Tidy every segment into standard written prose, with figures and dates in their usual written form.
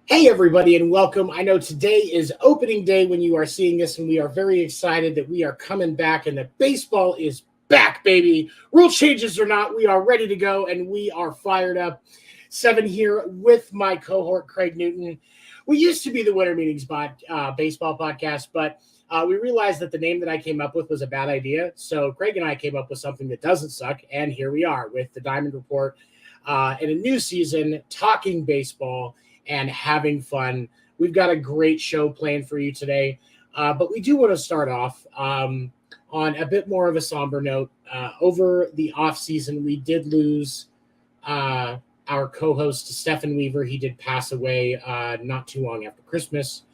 Hey, everybody, and welcome. I know today is opening day when you are seeing this, and we are very excited that we are coming back and that baseball is back, baby. Rule changes or not, we are ready to go and we are fired up. Seven here with my cohort, Craig Newton. We used to be the Winter Meetings baseball podcast, but we realized that the name that I came up with was a bad idea. So Craig and I came up with something that doesn't suck, and here we are with the Diamond Report in a new season, talking baseball and having fun. We've got a great show planned for you today, but we do want to start off on a bit more of a somber note. Over the off season, we did lose our co-host Stefan Wever. He did pass away not too long after Christmas,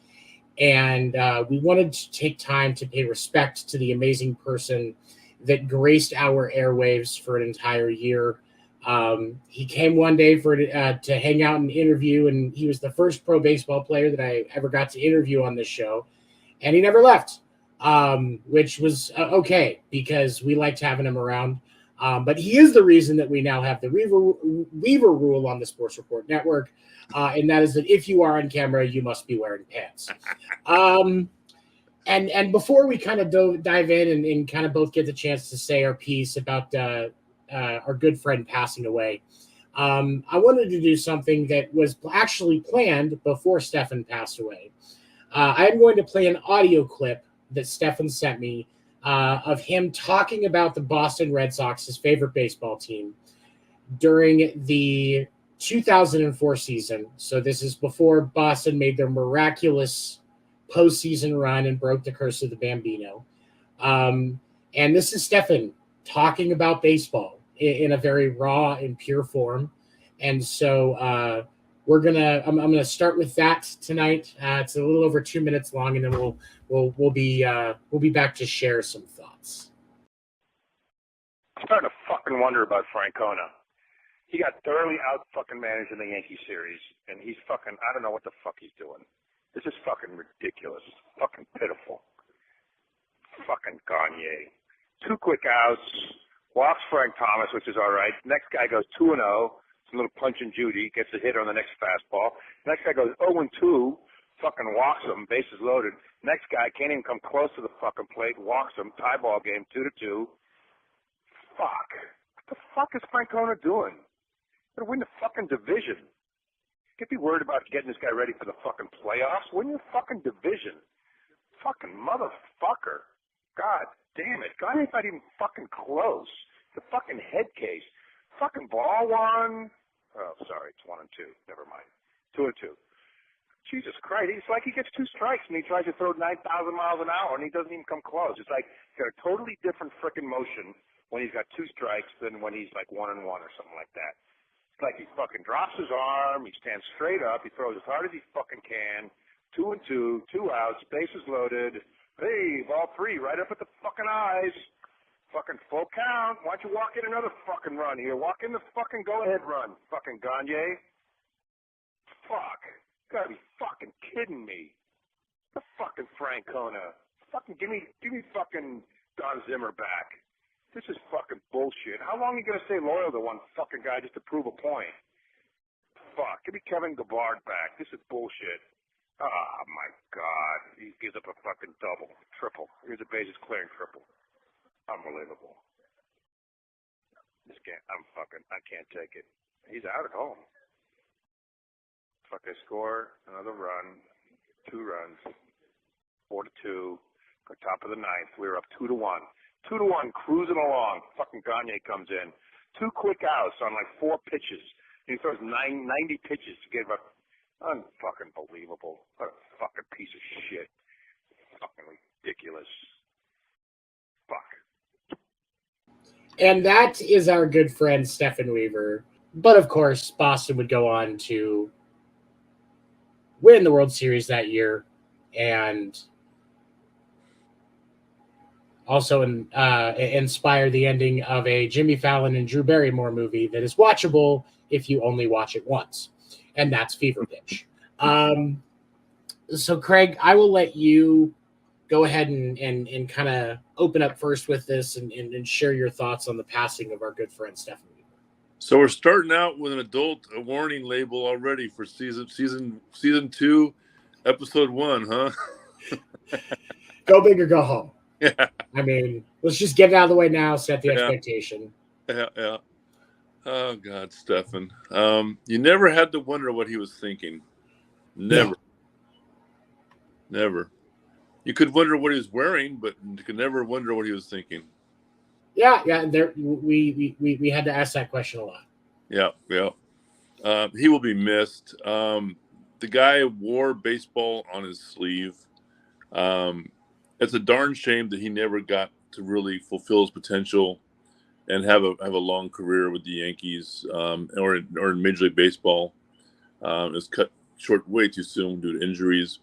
and we wanted to take time to pay respect to the amazing person that graced our airwaves for an entire year. He came one day to hang out and interview, and he was the first pro baseball player that I ever got to interview on this show, and he never left, which was okay because we liked having him around. But he is the reason that we now have the Weaver rule on the Sports Report Network, and that is that if you are on camera, you must be wearing pants. And before we kind of dive in and kind of both get the chance to say our piece about our good friend passing away, I wanted to do something that was actually planned before Stefan passed away. I'm going to play an audio clip that Stefan sent me of him talking about the Boston Red Sox, his favorite baseball team, during the 2004 season. So this is before Boston made their miraculous postseason run and broke the curse of the Bambino. And this is Stefan talking about baseball in a very raw and pure form. And so I'm gonna start with that tonight. It's a little over 2 minutes long, and then we'll be back to share some thoughts. I'm starting to fucking wonder about Francona. He got thoroughly out fucking managed in the Yankee series, and he's fucking, I don't know what the fuck he's doing. This is fucking ridiculous. Fucking pitiful. Fucking Gagne. 2 quick outs. Walks Frank Thomas, which is all right. Next guy goes 2-0. It's a little punch and Judy. Gets a hit on the next fastball. Next guy goes 0-2. Fucking walks him. Bases loaded. Next guy can't even come close to the fucking plate. Walks him. Tie ball game 2-2. Fuck. What the fuck is Francona doing? Better win the fucking division. Can't be worried about getting this guy ready for the fucking playoffs. Win your fucking division. Fucking motherfucker. God damn it. Gagne's not even fucking close. The fucking head case. Fucking ball one. Oh, sorry. It's 1-2. Never mind. 2-2. Jesus Christ. It's like he gets 2 strikes and he tries to throw 9,000 miles an hour and he doesn't even come close. It's like he's got a totally different freaking motion when he's got 2 strikes than when he's like 1-1 or something like that. It's like he fucking drops his arm. He stands straight up. He throws as hard as he fucking can. 2-2. 2 outs. Bases loaded. Hey, ball 3, right up at the fucking eyes. Fucking full count. Why don't you walk in another fucking run here? Walk in the fucking go-ahead run, fucking Gagne. Fuck. You gotta be fucking kidding me. The fucking Francona. Fucking give me fucking Don Zimmer back. This is fucking bullshit. How long are you gonna stay loyal to one fucking guy just to prove a point? Fuck. Give me Kevin Gabbard back. This is bullshit. Oh, my God. He gives up a fucking double, triple. Here's a bases clearing triple. Unbelievable. I can't take it. He's out at home. Fuck, I score another run, 2 runs, 4-2, go top of the 9th. We were up 2-1. 2-1, cruising along. Fucking Gagne comes in. 2 quick outs on like 4 pitches. He throws 90 pitches to get about. Unfucking believable. What a fucking piece of shit. Fucking ridiculous. Fuck. And that is our good friend Stefan Wever. But of course, Boston would go on to win the World Series that year and also inspire the ending of a Jimmy Fallon and Drew Barrymore movie that is watchable if you only watch it once. And that's Fever Pitch. So, Craig, I will let you go ahead and kind of open up first with this and share your thoughts on the passing of our good friend Stefan Wever. So we're starting out with an adult warning label already for season 2, episode 1, huh? Go big or go home. Yeah. I mean, let's just get it out of the way now, set the Yeah. expectation. Yeah. Oh, God, Stefan. You never had to wonder what he was thinking. Never. No. Never. You could wonder what he was wearing, but you could never wonder what he was thinking. Yeah. There, we had to ask that question a lot. Yeah. He will be missed. The guy wore baseball on his sleeve. It's a darn shame that he never got to really fulfill his potential and have a long career with the Yankees or in Major League Baseball. It's cut short way too soon due to injuries.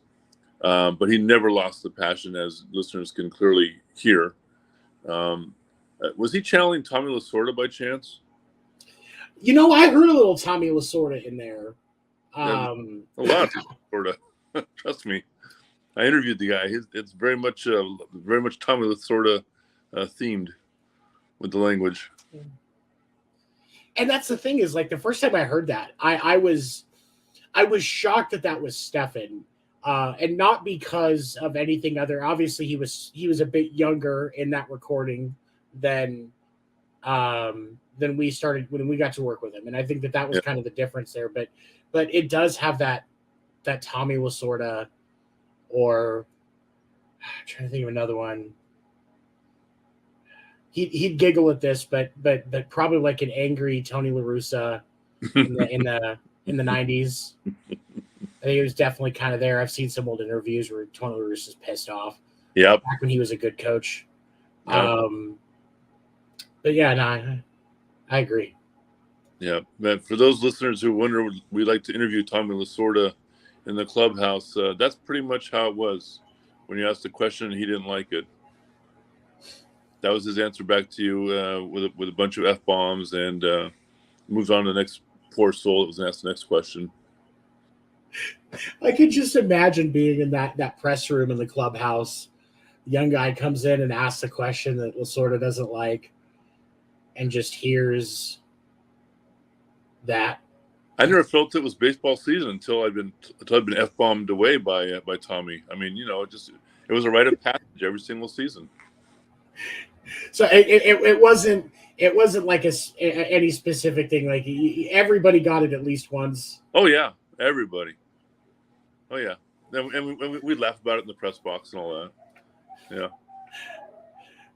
But he never lost the passion, as listeners can clearly hear. Was he channeling Tommy Lasorda by chance? I heard a little Tommy Lasorda in there. A lot of Lasorda. Trust me. I interviewed the guy. It's very much Tommy Lasorda themed with the language. And that's the thing is, like, the first time I heard that, I was shocked that was Stefan. And not because of anything other. Obviously, he was a bit younger in that recording than we started when we got to work with him, and I think that was kind of the difference there. But it does have that Tommy Lasorda, or I'm trying to think of another one. He'd giggle at this, but probably like an angry Tony La Russa in the 90s. I think it was definitely kind of there. I've seen some old interviews where Tony La Russa's pissed off. Yep. Back when he was a good coach. Yep. But yeah, no, I agree. Yeah, man. For those listeners who wonder, we like to interview Tommy Lasorda in the clubhouse. That's pretty much how it was. When you asked a question and he didn't like it, that was his answer back to you with a bunch of F-bombs, and moves on to the next poor soul that was asked the next question. I could just imagine being in that press room in the clubhouse. The young guy comes in and asks a question that Lasorda doesn't like, and just hears that. I never felt it was baseball season until I'd been F-bombed away by Tommy. I mean, it was a rite of passage every single season. So it wasn't like any specific thing. Like everybody got it at least once. Oh yeah, everybody. Oh yeah, and we laugh about it in the press box and all that. Yeah.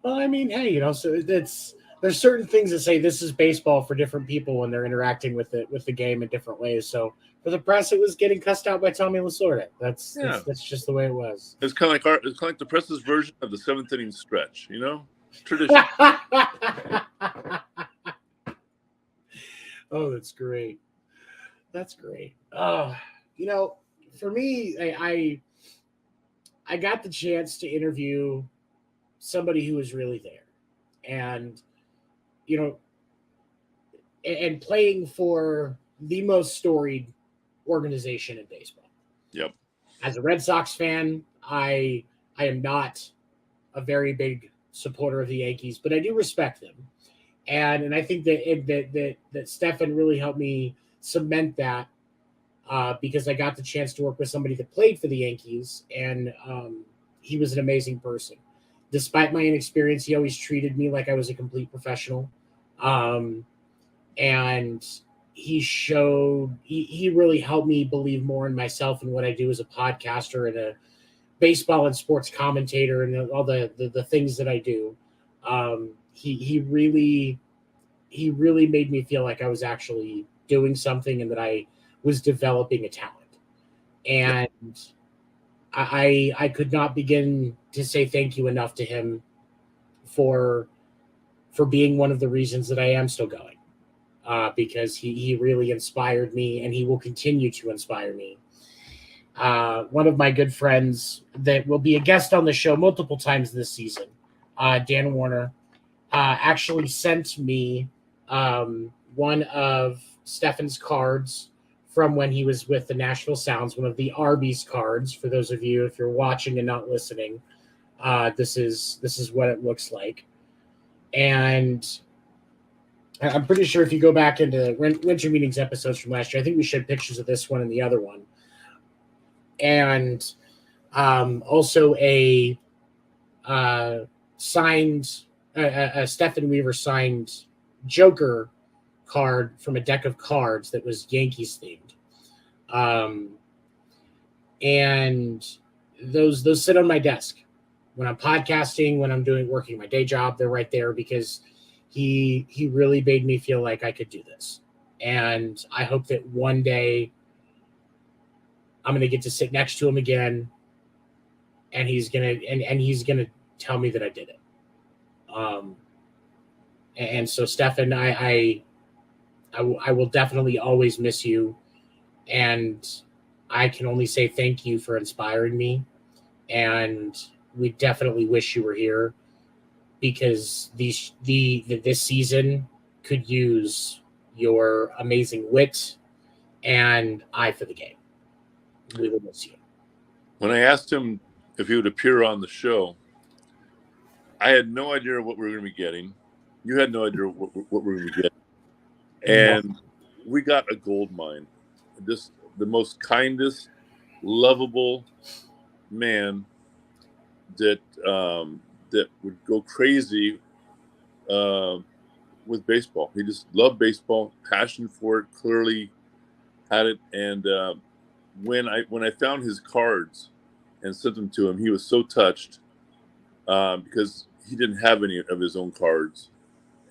Well, I mean, hey, so there's certain things that say this is baseball for different people when they're interacting with the game in different ways. So for the press, it was getting cussed out by Tommy Lasorda. That's just the way it was. It's kind of like the press's version of the 7th inning stretch. Tradition. Oh, that's great. That's great. For me, I got the chance to interview somebody who was really there, and and playing for the most storied organization in baseball. Yep. As a Red Sox fan, I am not a very big supporter of the Yankees, but I do respect them, and I think that Stefan really helped me cement that. Because I got the chance to work with somebody that played for the Yankees, and he was an amazing person. Despite my inexperience, he always treated me like I was a complete professional. And he really helped me believe more in myself and what I do as a podcaster and a baseball and sports commentator and all the things that I do. He really made me feel like I was actually doing something and that I was developing a talent. And I could not begin to say thank you enough to him for being one of the reasons that I am still going, because he really inspired me, and he will continue to inspire me. One of my good friends that will be a guest on the show multiple times this season, Dan Warner, actually sent me one of Stefan's cards from when he was with the Nashville Sounds, one of the Arby's cards. For those of you, if you're watching and not listening, this is what it looks like. And I'm pretty sure if you go back into winter meetings episodes from last year, I think we showed pictures of this one and the other one, and also a signed a Stefan Wever signed Joker card from a deck of cards that was Yankees themed. And those sit on my desk when I'm podcasting, when I'm working my day job. They're right there because he really made me feel like I could do this. And I hope that one day I'm going to get to sit next to him again, and he's going to tell me that I did it. And so Stefan, I will definitely always miss you, and I can only say thank you for inspiring me. And we definitely wish you were here, because this season could use your amazing wit and eye for the game. We will miss you. When I asked him if he would appear on the show, I had no idea what we were going to be getting. You had no idea what we were going to be getting. And we got a gold mine. Just the most kindest, lovable man that would go crazy with baseball. He just loved baseball, passion for it, clearly had it. And when I found his cards and sent them to him, he was so touched because he didn't have any of his own cards.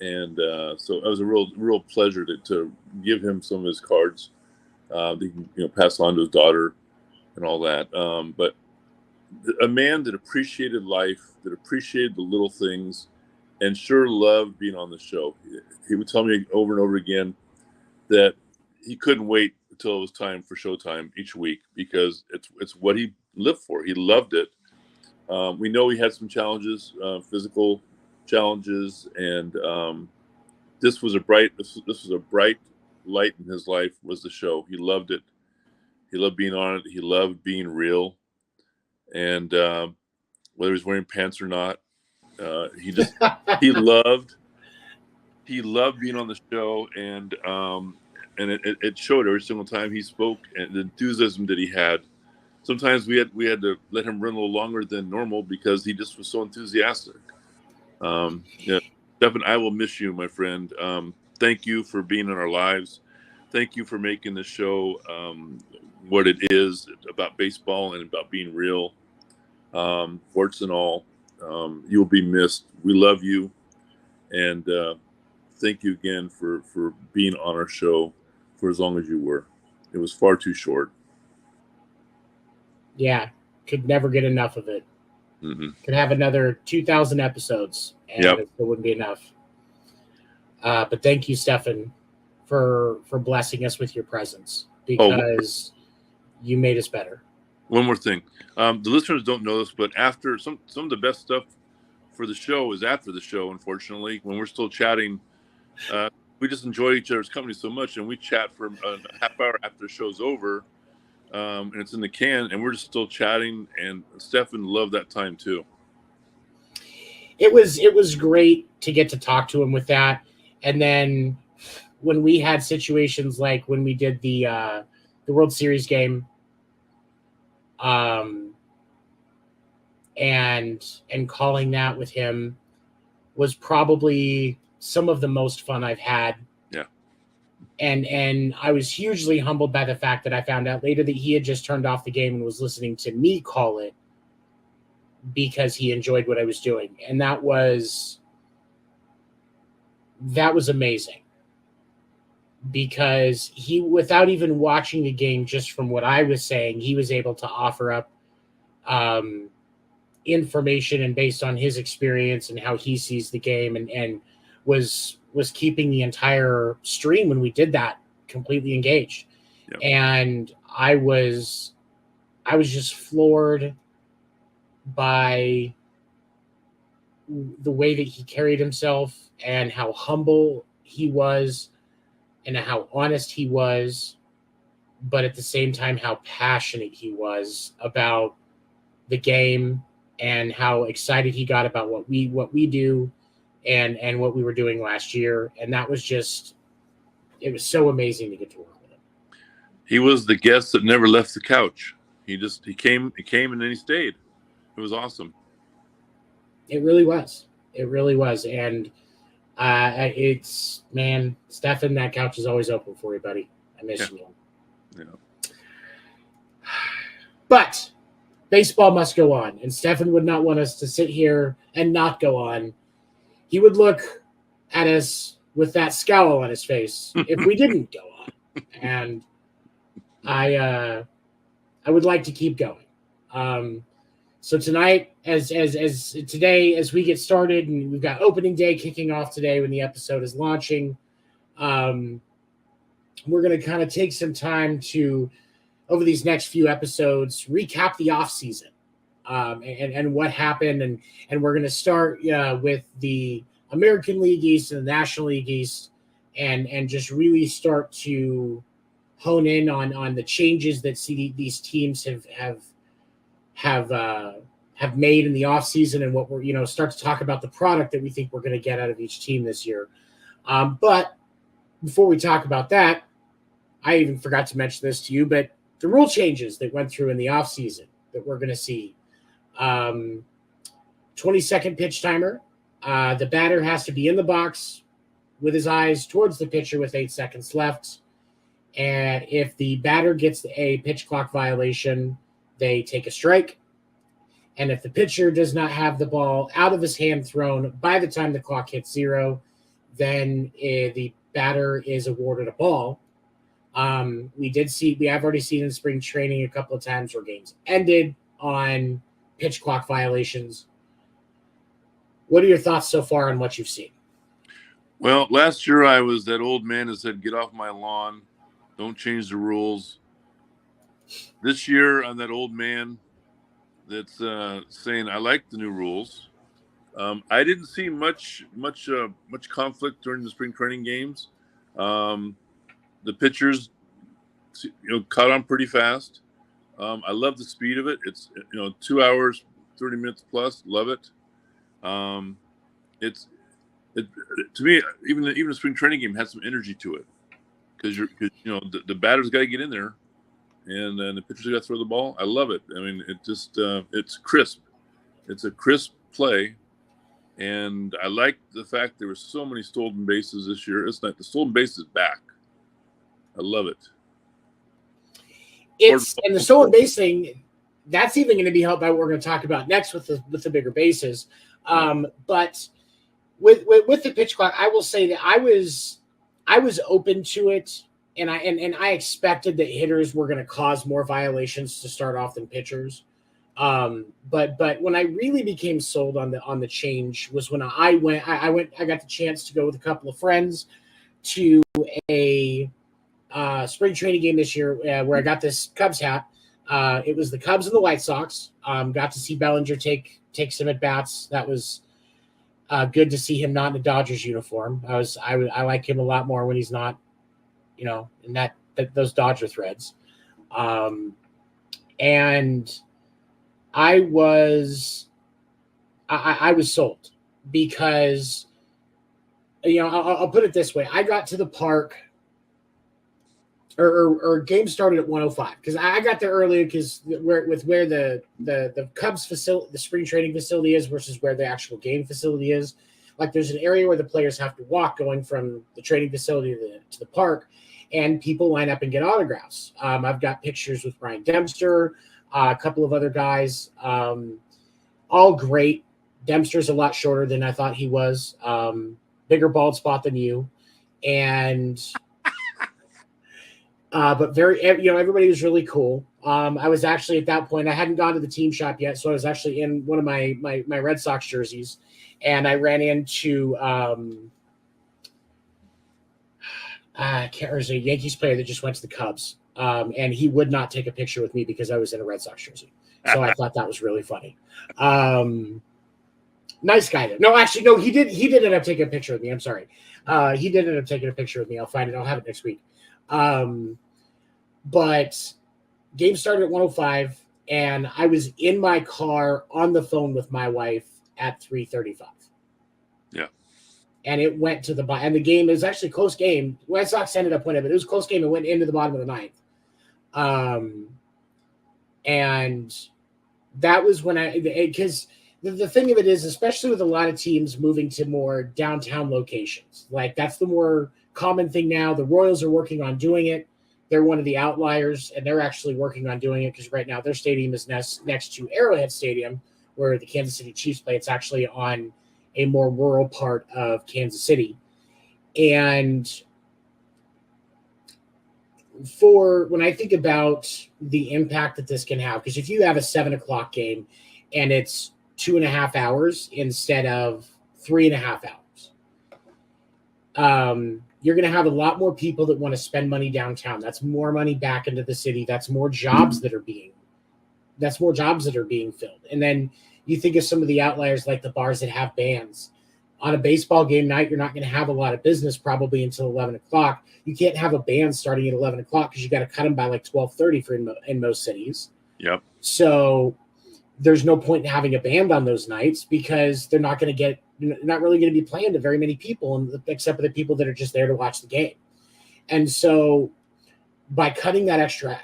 And so it was a real pleasure to give him some of his cards. They can pass on to his daughter and all that. But a man that appreciated life, that appreciated the little things, and sure loved being on the show. He would tell me over and over again that he couldn't wait until it was time for showtime each week, because it's what he lived for. He loved it. We know he had some challenges, physical challenges, and this was a bright light in his life. Was the show. He loved it. He loved being on it. He loved being real, and whether he's wearing pants or not, he loved being on the show, and it showed every single time he spoke, and the enthusiasm that he had. Sometimes we had to let him run a little longer than normal because he just was so enthusiastic. Stefan, I will miss you, my friend. Thank you for being in our lives. Thank you for making the show what it is about baseball and about being real. Warts and all, you'll be missed. We love you, and thank you again for being on our show for as long as you were. It was far too short. Yeah, could never get enough of it. Mm-hmm. Could have another 2,000 episodes, and it still wouldn't be enough. But thank you, Stefan, for blessing us with your presence, because you made us better. One more thing. The listeners don't know this, but after some of the best stuff for the show is after the show, unfortunately, when we're still chatting. We just enjoy each other's company so much, and we chat for a half hour after the show's over, and it's in the can, and we're just still chatting, and Stefan loved that time too. It was great to get to talk to him with that. And then when we had situations like when we did the World Series game, and calling that with him was probably some of the most fun I've had. Yeah. And I was hugely humbled by the fact that I found out later that he had just turned off the game and was listening to me call it because he enjoyed what I was doing. And that was amazing, because he, without even watching the game, just from what I was saying, he was able to offer up information, and based on his experience and how he sees the game, and was keeping the entire stream when we did that completely engaged. Yep. And I was just floored by the way that he carried himself and how humble he was and how honest he was, but at the same time how passionate he was about the game and how excited he got about what we do, and what we were doing last year. And that was it was so amazing to get to work with him. He was the guest that never left the couch. He came and then he stayed. It was awesome. It really was. It really was. And it's, man, Stefan, that couch is always open for you, buddy. I miss you. Yeah. But baseball must go on. And Stefan would not want us to sit here and not go on. He would look at us with that scowl on his face if we didn't go on. And I would like to keep going. So tonight, as today, as we get started, and we've got opening day kicking off today when the episode is launching, we're going to kind of take some time to, over these next few episodes, recap the off season and what happened, and we're going to start with the American League East and the National League East, and just really start to hone in on the changes that these teams have made in the offseason, and what we're start to talk about the product that we think we're going to get out of each team this year. But before we talk about that, I even forgot to mention this to you, but the rule changes that went through in the offseason that we're going to see. 20-second pitch timer. The batter has to be in the box with his eyes towards the pitcher with 8 seconds left. And if the batter gets a pitch clock violation, they take a strike. And if the pitcher does not have the ball out of his hand thrown by the time the clock hits 0, then the batter is awarded a ball. We have already seen in spring training a couple of times where games ended on pitch clock violations. What are your thoughts so far on what you've seen? Well, last year I was that old man that said, "Get off my lawn. Don't change the rules." This year I'm that old man that's saying I like the new rules. I didn't see much conflict during the spring training games. The pitchers, caught on pretty fast. I love the speed of it. It's 2 hours, 30 minutes plus. Love it. To me, even the spring training game has some energy to it, because the batter's got to get in there, and then the pitcher's got to throw the ball. I love it. I mean, it just it's crisp. It's a crisp play, and I like the fact there were so many stolen bases this year. It's not the stolen base is back. I love it. And the stolen base thing, that's even going to be helped by what we're going to talk about next with the bigger bases. But with the pitch clock, I will say that I was open to it, and I expected that hitters were going to cause more violations to start off than pitchers. But when I really became sold on the change was when I got the chance to go with a couple of friends to a spring training game this year where I got this Cubs hat. It was the Cubs and the White Sox. Got to see Bellinger take some at bats. That was good to see him not in a Dodgers uniform. I like him a lot more when he's not, in those Dodger threads. And I was sold because, I'll put it this way. I got to the park or game started at 1:05 because I got there earlier because where the Cubs facility, the spring training facility is versus where the actual game facility is. Like there's an area where the players have to walk going from the training facility to the park, and people line up and get autographs. I've got pictures with Brian Dempster, a couple of other guys, all great. Dempster's a lot shorter than I thought he was, bigger bald spot than you, and but very, everybody was really cool. I was actually at that point, I hadn't gone to the team shop yet, so I was actually in one of my Red Sox jerseys, and I ran into there's a Yankees player that just went to the Cubs, and he would not take a picture with me because I was in a Red Sox jersey. So I thought that was really funny. Nice guy though. No, actually, no, he did end up taking a picture with me. I'm sorry. He did end up taking a picture with me. I'll find it. I'll have it next week. But game started at 1:05, and I was in my car on the phone with my wife at 3:35. Yeah. and it went to the and the game is actually a close game. White Sox ended up winning, but it was a close game. It went into the bottom of the ninth. And that was when because the thing of it is, especially with a lot of teams moving to more downtown locations, like that's the more common thing now. The Royals are working on doing it. They're one of the outliers, and they're actually working on doing it because right now their stadium is next to Arrowhead Stadium, where the Kansas City Chiefs play. It's actually on a more rural part of Kansas City. And for when I think about the impact that this can have, because if you have a 7:00 game and it's 2.5 hours instead of 3.5 hours, you're going to have a lot more people that want to spend money downtown. That's more money back into the city. That's more jobs that are being filled. And then you think of some of the outliers like the bars that have bands. On a baseball game night, you're not going to have a lot of business probably until 11 o'clock. You can't have a band starting at 11 o'clock because you got to cut them by like 12:30 for in most cities. Yep. So there's no point in having a band on those nights because they're not really going to be playing to very many people, except for the people that are just there to watch the game. And so by cutting that extra,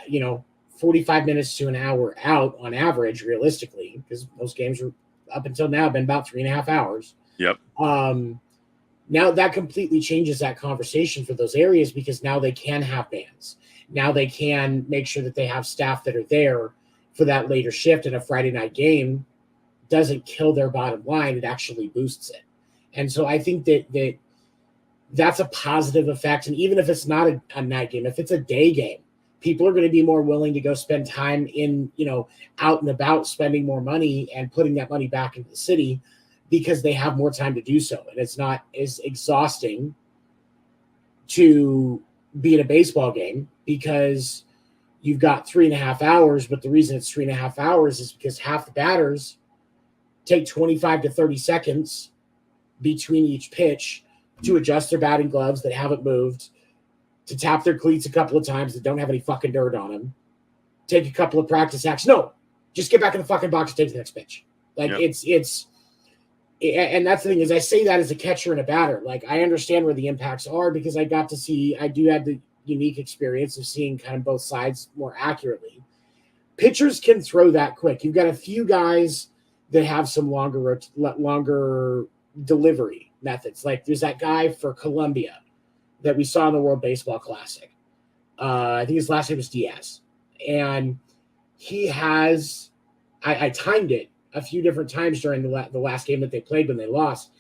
45 minutes to an hour out on average, realistically, because most games are up until now have been about 3.5 hours. Yep. Now that completely changes that conversation for those areas because now they can have bands. Now they can make sure that they have staff that are there for that later shift, and a Friday night game doesn't kill their bottom line. It actually boosts it. And so I think that's a positive effect. And even if it's not a night game, if it's a day game, people are going to be more willing to go spend time in, out and about, spending more money and putting that money back into the city because they have more time to do so. And it's not as exhausting to be in a baseball game because you've got 3.5 hours. But the reason it's 3.5 hours is because half the batters take 25 to 30 seconds between each pitch to adjust their batting gloves that haven't moved, to tap their cleats a couple of times that don't have any fucking dirt on them, take a couple of practice acts. No, just get back in the fucking box and take the next pitch. Like it's and that's the thing is I say that as a catcher and a batter. Like I understand where the impacts are because I do have the unique experience of seeing kind of both sides more accurately. Pitchers can throw that quick. You've got a few guys that have some longer delivery methods. Like there's that guy for Colombia that we saw in the World Baseball Classic. I think his last name was Diaz. And he has, I timed it a few different times during the last game that they played when they lost.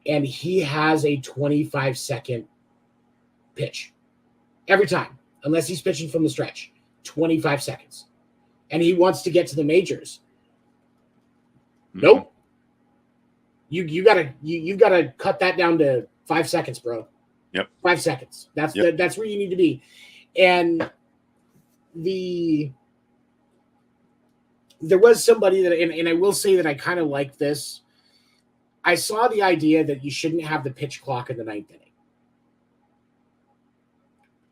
And he has a 25-second pitch every time, unless he's pitching from the stretch, 25 seconds. And he wants to get to the majors. Nope. You gotta cut that down to 5 seconds, bro. Yep. 5 seconds. That's where you need to be. And there was somebody that, and I will say that I kind of like this. I saw the idea that you shouldn't have the pitch clock in the ninth inning.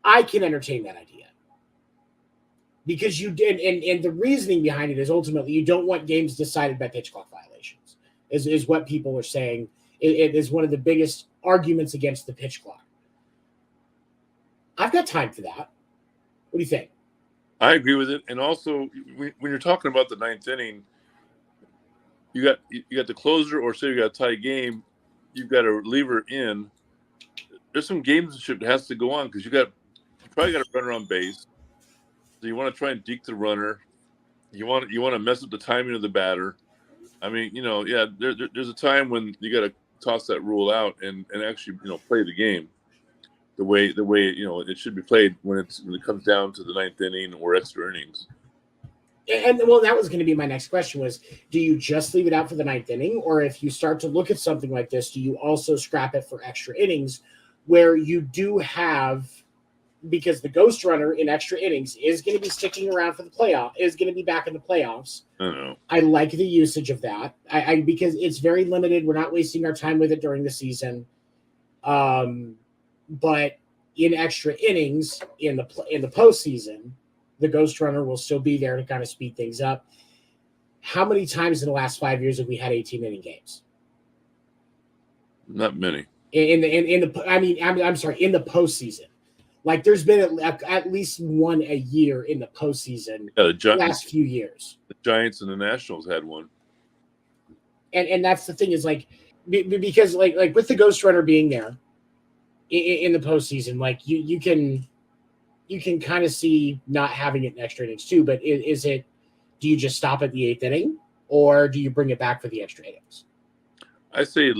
I can entertain that idea because you did, and the reasoning behind it is ultimately you don't want games decided by pitch clock violations. Is what people are saying. It is one of the biggest arguments against the pitch clock. I've got time for that. What do you think? I agree with it. And also, when you're talking about the ninth inning, you got the closer, or say you got a tie game, you've got a reliever in. There's some gamesmanship that has to go on because you probably got a runner on base. So you want to try and deke the runner. You want to mess up the timing of the batter. I mean, there's a time when you got to toss that rule out and actually play the game the way it should be played when it comes down to the ninth inning or extra innings. And well, that was going to be my next question was, do you just leave it out for the ninth inning? Or if you start to look at something like this, do you also scrap it for extra innings where you do have, because the ghost runner in extra innings is going to be sticking around for the playoff, is going to be back in the playoffs. I don't know. I like the usage of that. Because it's very limited. We're not wasting our time with it during the season. But in extra innings in the postseason, the ghost runner will still be there to kind of speed things up. How many times in the last 5 years have we had 18-inning games? Not many. I'm sorry, in the postseason. Like there's been at least one a year in the postseason the last few years. The Giants and the Nationals had one. And that's the thing is like because like with the Ghost Runner being there in the postseason, like you can kind of see not having it in extra innings too. But is it? Do you just stop at the 8th inning, or do you bring it back for the extra innings? I say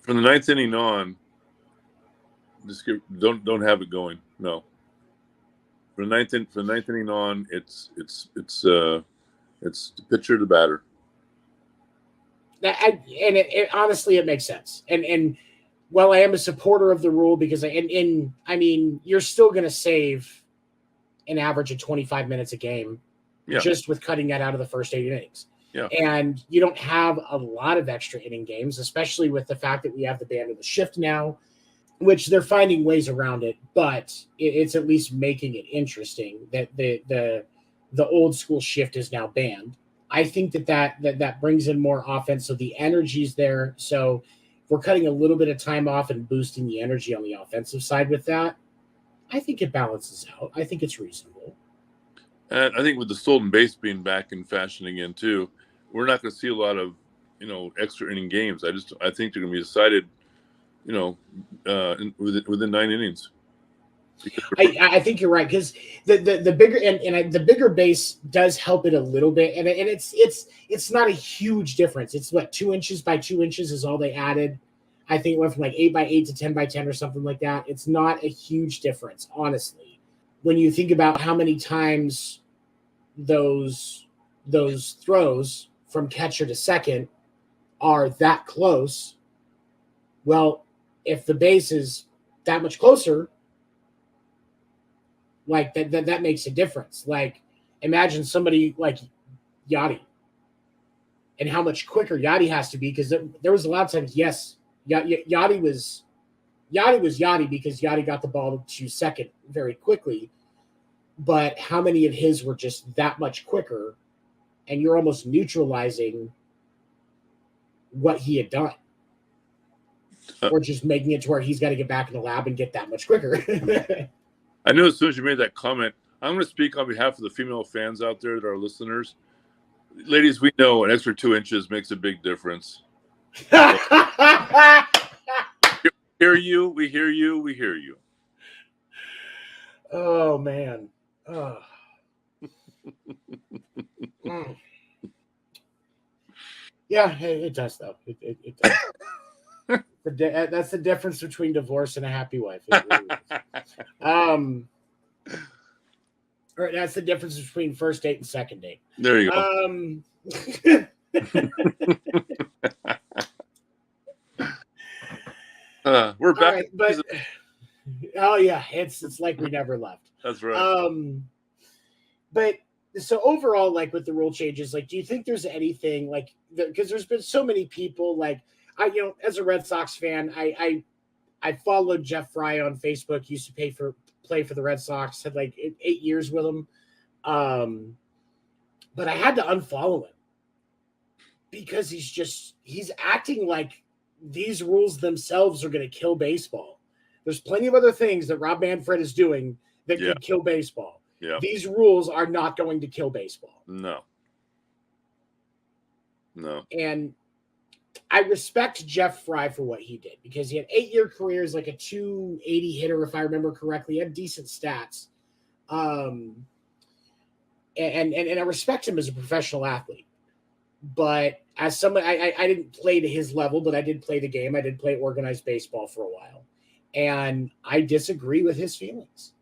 from the 9th inning on, just don't have it going. No. From the 9th inning on, it's the pitcher, the batter. Honestly, it makes sense. And while I am a supporter of the rule, because I mean, you're still going to save an average of 25 minutes a game, just with cutting that out of the first 8 innings. Yeah. And you don't have a lot of extra inning games, especially with the fact that we have the ban of the shift now, which they're finding ways around it, but it's at least making it interesting that the old school shift is now banned. I think that brings in more offense, so the energy's there. So if we're cutting a little bit of time off and boosting the energy on the offensive side with that, I think it balances out. I think it's reasonable. And I think with the stolen base being back in fashion again too, we're not going to see a lot of extra inning games. I think they're going to be decided, within 9 innings. I think you're right, because the bigger and the bigger base does help it a little bit, and it's not a huge difference. It's what 2 inches by 2 inches is all they added. I think it went from like 8 by 8 to 10 by 10 or something like that. It's not a huge difference, honestly, when you think about how many times those throws from catcher to second are that close. Well, if the base is that much closer, like that makes a difference. Like imagine somebody like Yachty and how much quicker Yachty has to be, because there was a lot of times, yes, Yachty was Yachty because Yachty got the ball to second very quickly, but how many of his were just that much quicker, and you're almost neutralizing what he had done, or just making it to where he's got to get back in the lab and get that much quicker. I knew as soon as you made that comment, I'm going to speak on behalf of the female fans out there that are listeners. Ladies, we know an extra 2 inches makes a big difference. Hear you, we hear you, we hear you. Oh, man. Oh. Yeah, it does, though. It does. That's the difference between divorce and a happy wife. Really or that's the difference between first date and second date. There you go. We're back. Right, but oh yeah, it's like we never left. That's right. But so overall, like with the rule changes, like, do you think there's anything like, because there's been so many people, like as a Red Sox fan, I followed Jeff Fry on Facebook. Used to play for the Red Sox. Had like 8 years with him, but I had to unfollow him because he's acting like these rules themselves are going to kill baseball. There's plenty of other things that Rob Manfred is doing that could kill baseball. Yeah. These rules are not going to kill baseball. No. And I respect Jeff Fry for what he did, because he had 8-year career as like a 280 hitter, if I remember correctly. He had decent stats. And I respect him as a professional athlete. But as someone, I didn't play to his level, but I did play the game. I did play organized baseball for a while. And I disagree with his feelings.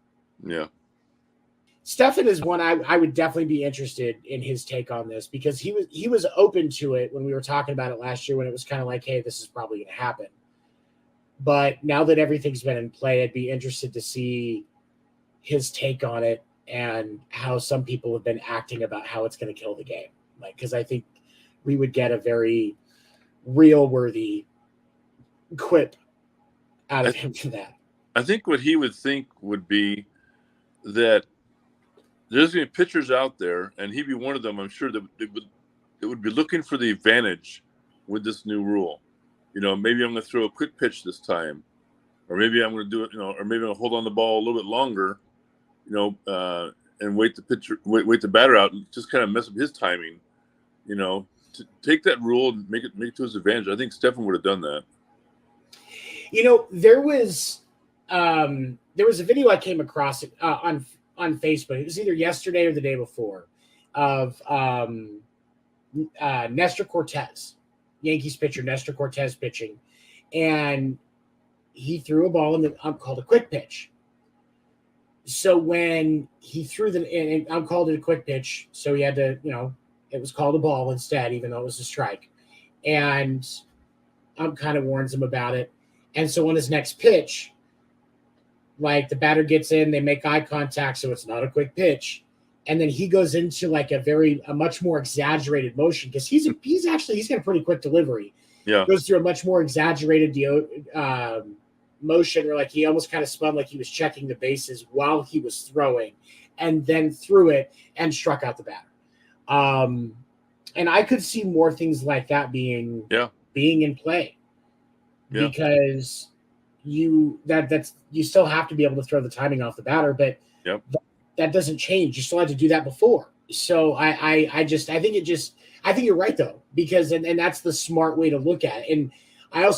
Yeah. Stefan is one I would definitely be interested in his take on this, because he was open to it when we were talking about it last year, when it was kind of like, hey, this is probably going to happen. But now that everything's been in play, I'd be interested to see his take on it and how some people have been acting about how it's going to kill the game. Like, because I think we would get a very real worthy quip out of him for that. I think what he would think would be that there's going to be pitchers out there, and he'd be one of them, I'm sure, that it would be looking for the advantage with this new rule. maybe I'm going to throw a quick pitch this time, or maybe I'm going to do it, or maybe I'll hold on the ball a little bit longer, and wait the batter out, and just kind of mess up his timing, to take that rule and make it to his advantage. I think Stefan would have done that. There was a video I came across on Facebook. It was either yesterday or the day before of Nestor Cortez, Yankees pitcher Nestor Cortez pitching, and he threw a ball in the called a quick pitch. So when he threw and I'm called it a quick pitch, so he had to, it was called a ball instead, even though it was a strike. And kind of warns him about it. And so on his next pitch, like the batter gets in, they make eye contact, so it's not a quick pitch. And then he goes into like a much more exaggerated motion because he's got a pretty quick delivery. Yeah, goes through a much more exaggerated motion where like he almost kind of spun like he was checking the bases while he was throwing, and then threw it and struck out the batter. And I could see more things like that being in play because you still have to be able to throw the timing off the batter, but that doesn't change. You still had to do that before. So I think you're right though, because and that's the smart way to look at it. And I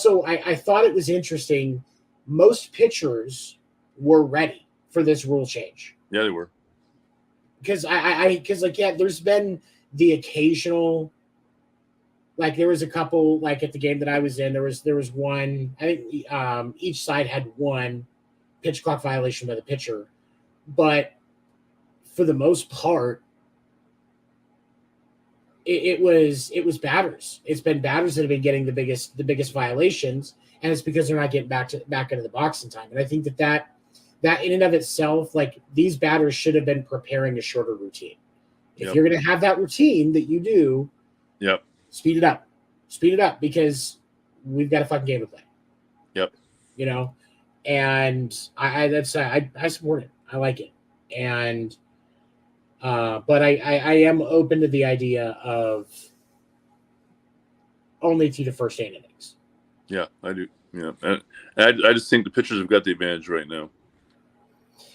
thought it was interesting. Most pitchers were ready for this rule change. Yeah, they were. Because there's been the occasional, like there was a couple, like at the game that I was in, there was one, I think each side had one pitch clock violation by the pitcher, but for the most part, it was batters. It's been batters that have been getting the biggest violations, and it's because they're not getting back into the box in time. And I think that in and of itself, like these batters should have been preparing a shorter routine. If you're going to have that routine that you do, speed it up because we've got a fucking game to play. And I support it. I like it. And but I am open to the idea of only to the first 8 innings. Yeah, I do. Yeah, and I just think the pitchers have got the advantage right now.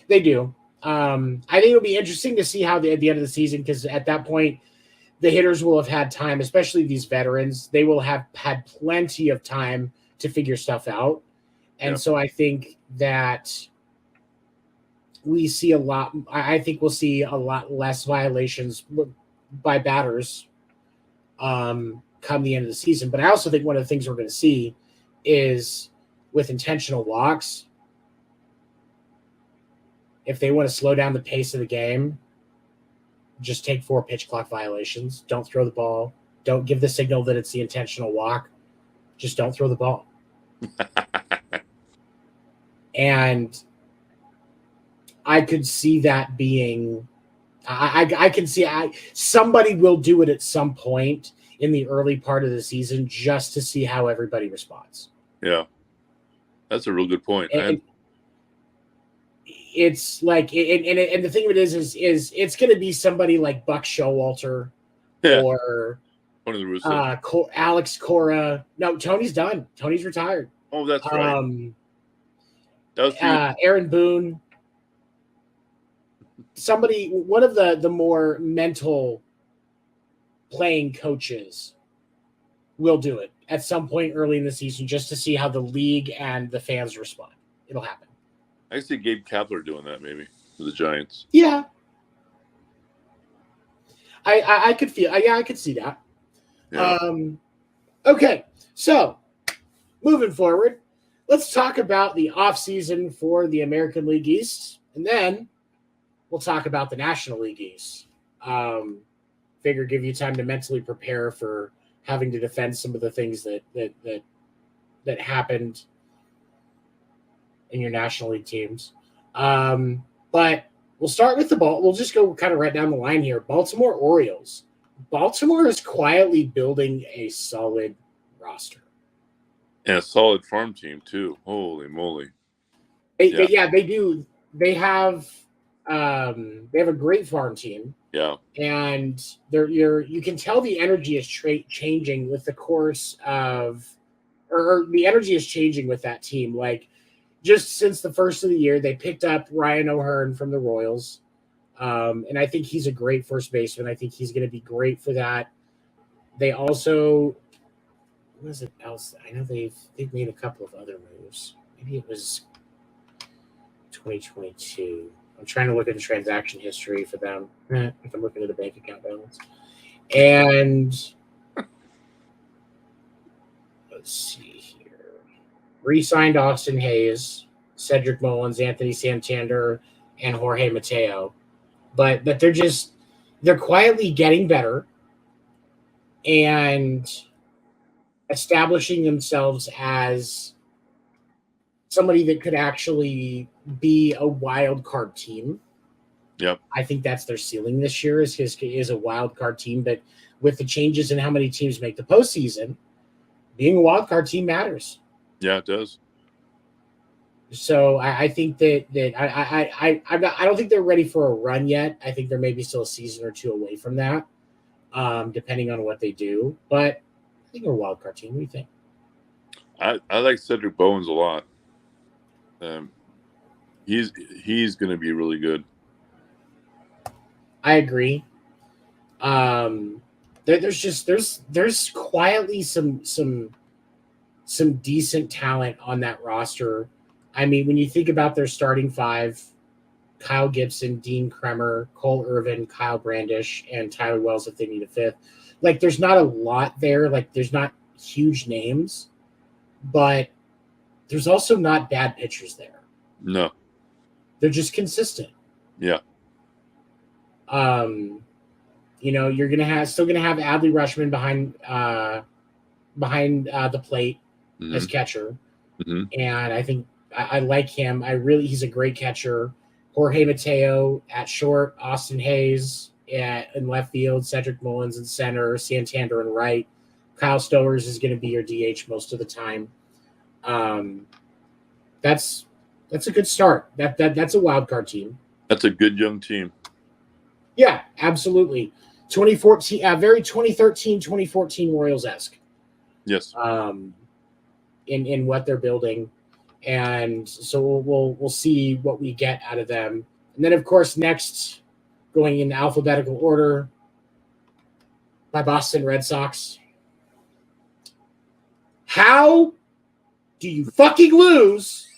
They do. I think it'll be interesting to see how at the end of the season, because at that point, the hitters will have had time, especially these veterans. They will have had plenty of time to figure stuff out. And so I think that we see I think we'll see a lot less violations by batters come the end of the season. But I also think one of the things we're going to see is with intentional walks, if they want to slow down the pace of the game, just take 4 pitch clock violations. Don't throw the ball. Don't give the signal that it's the intentional walk. Just don't throw the ball. And I could see that being I can see somebody will do it at some point in the early part of the season just to see how everybody responds. Yeah. That's a real good point. And it's like and the thing of it is it's going to be somebody like Buck Showalter or one of the Russo. Alex Cora. No, Tony's done. Tony's retired. Oh, that's right. That was Aaron Boone. Somebody, one of the more mental playing coaches will do it at some point early in the season just to see how the league and the fans respond. It'll happen. I see Gabe Kapler doing that maybe for the Giants. Yeah. I could feel, I could see that. Yeah. Okay. So moving forward, let's talk about the offseason for the American League East, and then we'll talk about the National League East. Figure give you time to mentally prepare for having to defend some of the things that happened in your National League teams. But we'll start with the ball. We'll just go kind of right down the line here. Baltimore Orioles. Baltimore is quietly building a solid roster. And a solid farm team too. Holy moly! They do. They have a great farm team. Yeah, and you can tell the energy is changing with the course of or the energy is changing with that team. Like, just since the first of the year, they picked up Ryan O'Hearn from the Royals. And I think he's a great first baseman. I think he's going to be great for that. They also, what is it else? I know they've made a couple of other moves. Maybe it was 2022. I'm trying to look at the transaction history for them. I can look into the bank account balance. And let's see here. Re-signed Austin Hayes, Cedric Mullins, Anthony Santander, and Jorge Mateo. But they're quietly getting better and establishing themselves as somebody that could actually be a wild card team. Yep. I think that's their ceiling this year is a wild card team. But with the changes in how many teams make the postseason, being a wild card team matters. Yeah, it does. So I think that I don't think they're ready for a run yet. I think they're maybe still a season or two away from that, depending on what they do. But I think they're a wild card team. What do you think? I like Cedric Bowens a lot. He's going to be really good. I agree. There's quietly some decent talent on that roster. I mean, when you think about their starting five, Kyle Gibson, Dean Kremer, Cole Irvin, Kyle Brandish, and Tyler Wells if they need a fifth. Like, there's not a lot there. Like, there's not huge names, but there's also not bad pitchers there. No. They're just consistent. Yeah. You're still gonna have Adley Rutschman behind the plate as catcher, and I think I like him. He's a great catcher. Jorge Mateo at short, Austin Hayes in left field, Cedric Mullins in center, Santander in right. Kyle Stowers is going to be your DH most of the time. That's a good start. That's a wild card team. That's a good young team. Yeah, absolutely. 2014, very 2013, 2014 Royals-esque. Yes. In what they're building, and so we'll see what we get out of them. And then, of course, next, going in alphabetical order, my Boston Red Sox. How do you fucking lose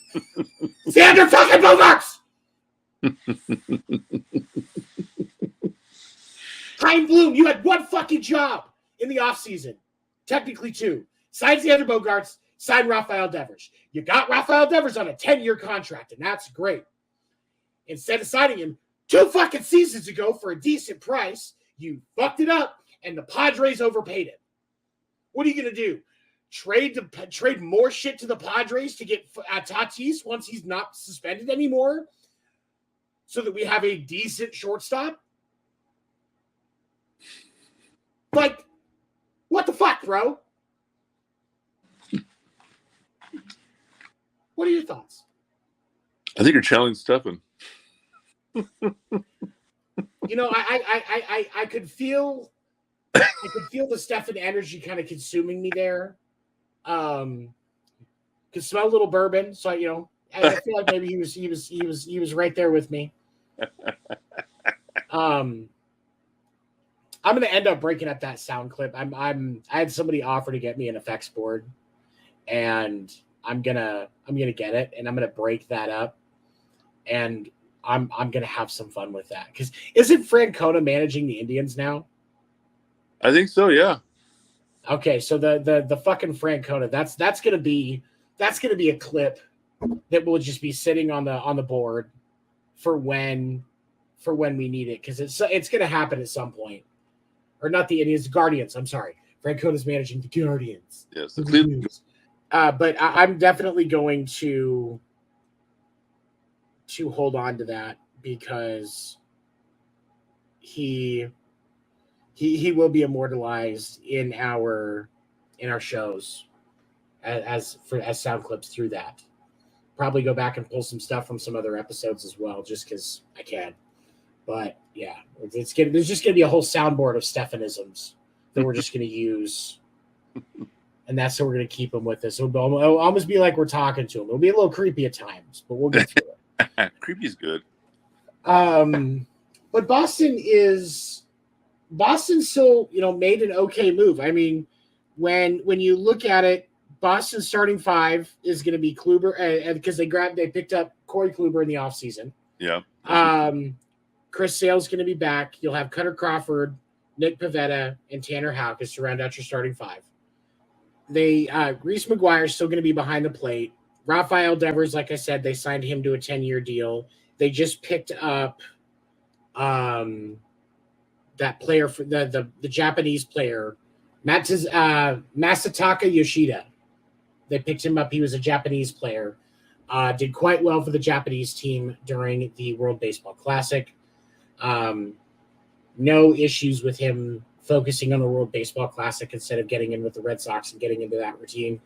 Xander fucking Bogaerts? Hein Bloom, you had one fucking job in the offseason. Technically two. Sign Xander Bogaerts, sign Rafael Devers. You got Rafael Devers on a 10-year contract, and that's great. Instead of signing him 2 fucking seasons ago for a decent price, you fucked it up, and the Padres overpaid him. What are you going to do? Trade more shit to the Padres to get Tatis once he's not suspended anymore so that we have a decent shortstop? Like, what the fuck, bro? What are your thoughts? I think you're challenging Stefan. I could feel the Stefan energy kind of consuming me there. Could smell a little bourbon, so I feel like maybe he was right there with me. I'm gonna end up breaking up that sound clip. I had somebody offer to get me an effects board, and I'm gonna get it, and I'm gonna break that up, and I'm gonna have some fun with that. Because isn't Francona managing the Indians now? I think so, yeah. Okay, so the fucking Francona, that's gonna be a clip that will just be sitting on the board for when we need it, because it's gonna happen at some point. Or not the Indians, Guardians. I'm sorry. Francona's managing the Guardians. Yes, the Cleveland. But I'm definitely going to hold on to that, because he will be immortalized in our shows as sound clips through that. Probably go back and pull some stuff from some other episodes as well, just because I can. But yeah, there's just gonna be a whole soundboard of Stefanisms that we're just gonna use and that's how we're going to keep him with us. It'll almost be like we're talking to him. It'll be a little creepy at times, but we'll get through it. Creepy's good. But Boston still, made an okay move. I mean, when you look at it, Boston's starting five is going to be Kluber, and because they picked up Corey Kluber in the offseason. Yeah. Chris Sale's going to be back. You'll have Cutter Crawford, Nick Pivetta, and Tanner Houck to round out your starting five. Reese McGuire's still going to be behind the plate. Rafael Devers, like I said, they signed him to a 10-year deal. They just picked up that player for the Japanese player, Masataka Yoshida. They picked him up. He was a Japanese player. Did quite well for the Japanese team during the World Baseball Classic. No issues with him focusing on the World Baseball Classic instead of getting in with the Red Sox and getting into that routine.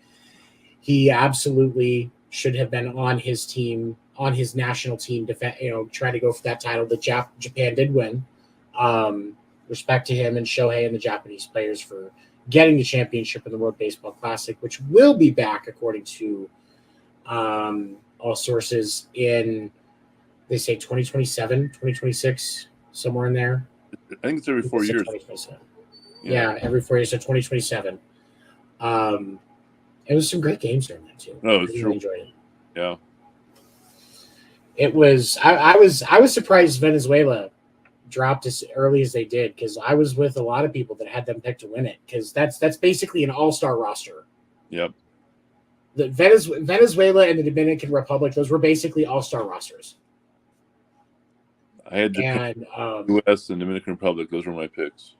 He absolutely should have been on his team, on his national team, trying to go for that title that Japan did win. Respect to him and Shohei and the Japanese players for getting the championship in the World Baseball Classic, which will be back according to all sources in, they say 2027, 2026, somewhere in there. I think it's every 4 years. Yeah, every 4 years, so 2027. It was some great games during that too. No, I it's really true. enjoyed it. Yeah. It was. I was surprised Venezuela dropped as early as they did, because I was with a lot of people that had them picked to win it, because that's basically an all-star roster. Yep. The Venezuela and the Dominican Republic, those were basically all-star rosters. I had Japan, U.S. and Dominican Republic. Those were my picks.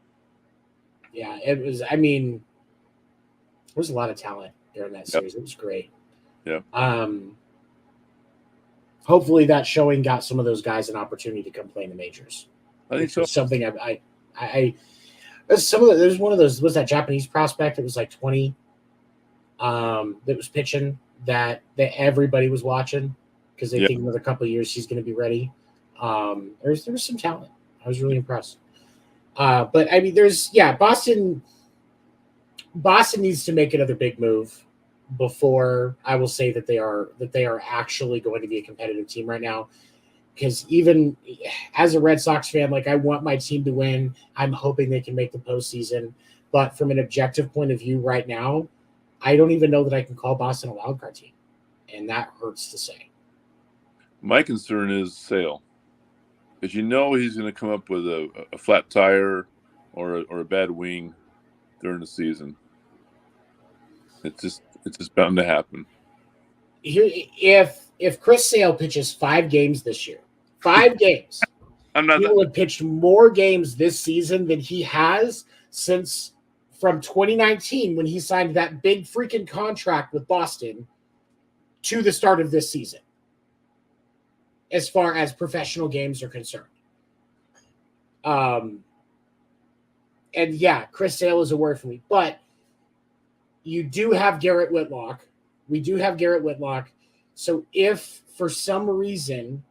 Yeah, it was. I mean, there was a lot of talent during that series. Yep. It was great. Yeah. Hopefully that showing got some of those guys an opportunity to come play in the majors. I think so. Something there's one of those, was that Japanese prospect? It was like 20 that was pitching that everybody was watching because they think another couple of years he's going to be ready. There was some talent. I was really impressed. But I mean, Boston needs to make another big move before I will say that they are actually going to be a competitive team right now. Because even as a Red Sox fan, like, I want my team to win. I'm hoping they can make the postseason. But from an objective point of view right now, I don't even know that I can call Boston a wildcard team. And that hurts to say. My concern is Sale. Because he's going to come up with a flat tire or a bad wing during the season. It's just bound to happen. If Chris Sale pitches 5 games this year, 5 games, he will have pitched more games this season than he has since from 2019 when he signed that big freaking contract with Boston to the start of this season, as far as professional games are concerned. And yeah, Chris Sale is a word for me, but you do have Garrett Whitlock. We do have Garrett Whitlock. So if for some reason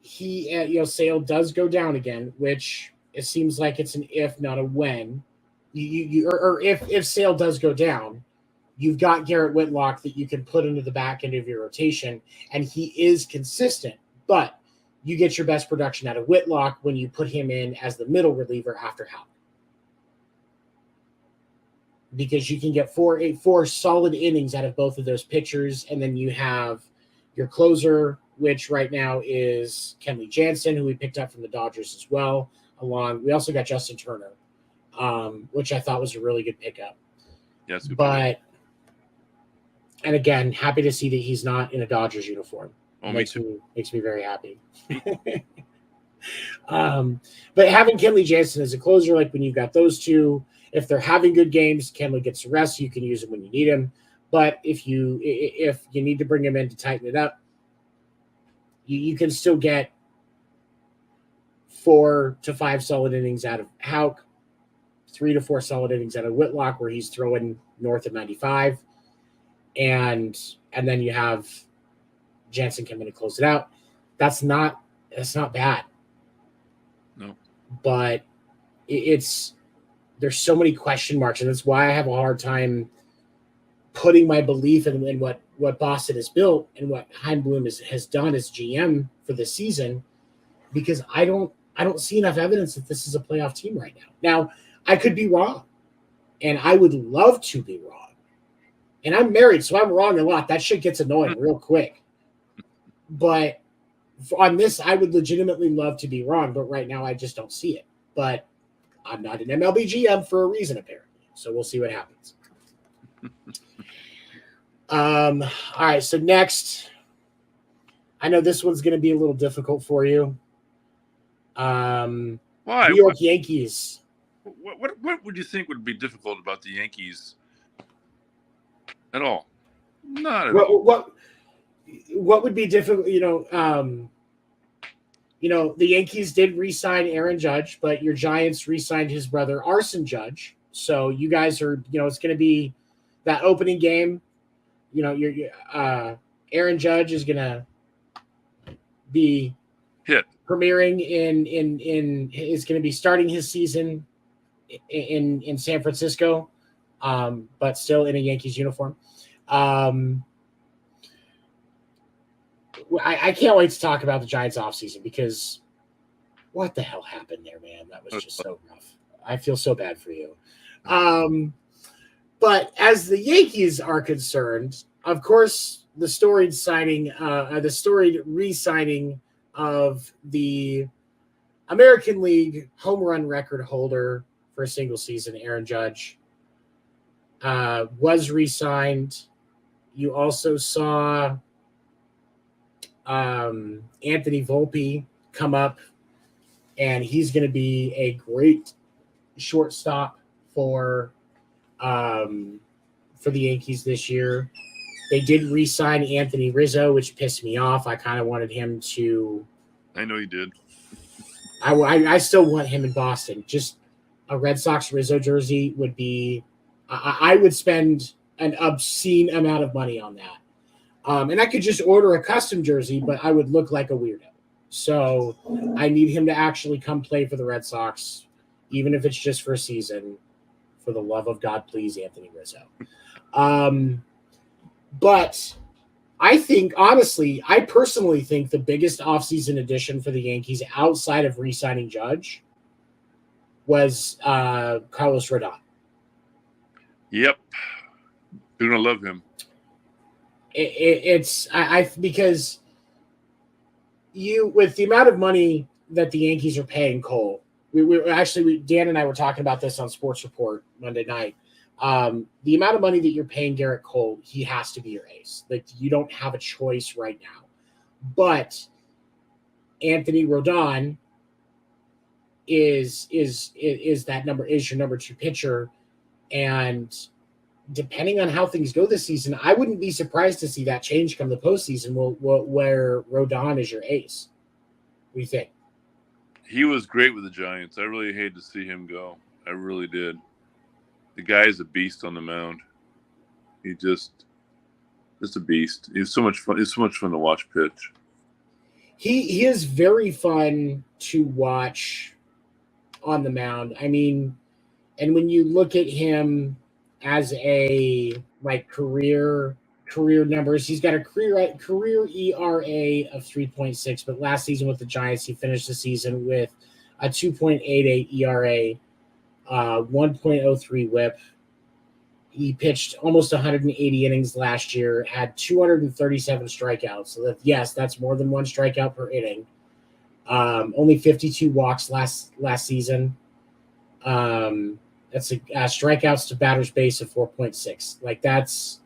Sale does go down again, which it seems like it's an if, not a when, if Sale does go down, you've got Garrett Whitlock that you can put into the back end of your rotation, and he is consistent, but you get your best production out of Whitlock when you put him in as the middle reliever after Houck. Because you can get four solid innings out of both of those pitchers, and then you have your closer, which right now is Kenley Jansen, who we picked up from the Dodgers as well. We also got Justin Turner, which I thought was a really good pickup. Yes, and again, happy to see that he's not in a Dodgers uniform. Makes me very happy. But having Kenley Jansen as a closer, like when you've got those two, if they're having good games, Kenley gets the rest. You can use him when you need him. But if you need to bring him in to tighten it up, you can still get 4 to 5 solid innings out of Houck, 3 to 4 solid innings out of Whitlock, where he's throwing north of 95, and then you have Jansen come in to close it out. That's not bad. No, but it's there's so many question marks, and that's why I have a hard time putting my belief in what Boston has built and what Heimblum has done as GM for this season, because I don't see enough evidence that this is a playoff team right now. Now, I could be wrong, and I would love to be wrong. And I'm married, so I'm wrong a lot. That shit gets annoying real quick. But on this, I would legitimately love to be wrong, but right now I just don't see it. But I'm not an MLB GM for a reason, apparently. So we'll see what happens. All right, so next, I know this one's going to be a little difficult for you. Why? New York Yankees. What would you think would be difficult about the Yankees at all? Not at all. What would be difficult? The Yankees did re-sign Aaron Judge, but your Giants re-signed his brother Arson Judge. So you guys are, it's going to be that opening game. Aaron Judge is going to be hit premiering is going to be starting his season in San Francisco, but still in a Yankees uniform. I can't wait to talk about the Giants offseason, because what the hell happened there, man? That was just so rough. I feel so bad for you. But as the Yankees are concerned, of course, the storied re-signing of the American League home run record holder for a single season, Aaron Judge, was re-signed. You also saw Anthony Volpe come up, and he's going to be a great shortstop for the Yankees this year. They did re-sign Anthony Rizzo, which pissed me off. I kind of wanted him to. I know you did. I still want him in Boston. Just a Red Sox Rizzo jersey would be. I would spend an obscene amount of money on that. And I could just order a custom jersey, but I would look like a weirdo. So I need him to actually come play for the Red Sox, even if it's just for a season. For the love of God, please, Anthony Rizzo. But I personally think the biggest offseason addition for the Yankees outside of re-signing Judge was Carlos Rodon. Yep. You're going to love him. Because with the amount of money that the Yankees are paying Cole, Dan and I were talking about this on Sports Report Monday night. The amount of money that you're paying Garrett Cole, he has to be your ace. Like, you don't have a choice right now. But Anthony Rodon is your number two pitcher, and depending on how things go this season, I wouldn't be surprised to see that change come the postseason where Rodon is your ace. What do you think? He was great with the Giants. I really hated to see him go. I really did. The guy is a beast on the mound. Just a beast. He's so much fun. It's so much fun to watch pitch. He is very fun to watch on the mound. I mean, and when you look at him as a career numbers, he's got a career ERA of 3.6, but last season with the Giants, he finished the season with a 2.88 ERA, 1.03 WHIP. He pitched almost 180 innings last year, had 237 strikeouts. So that's more than one strikeout per inning. Only 52 walks last season. That's strikeouts to batter's base of 4.6.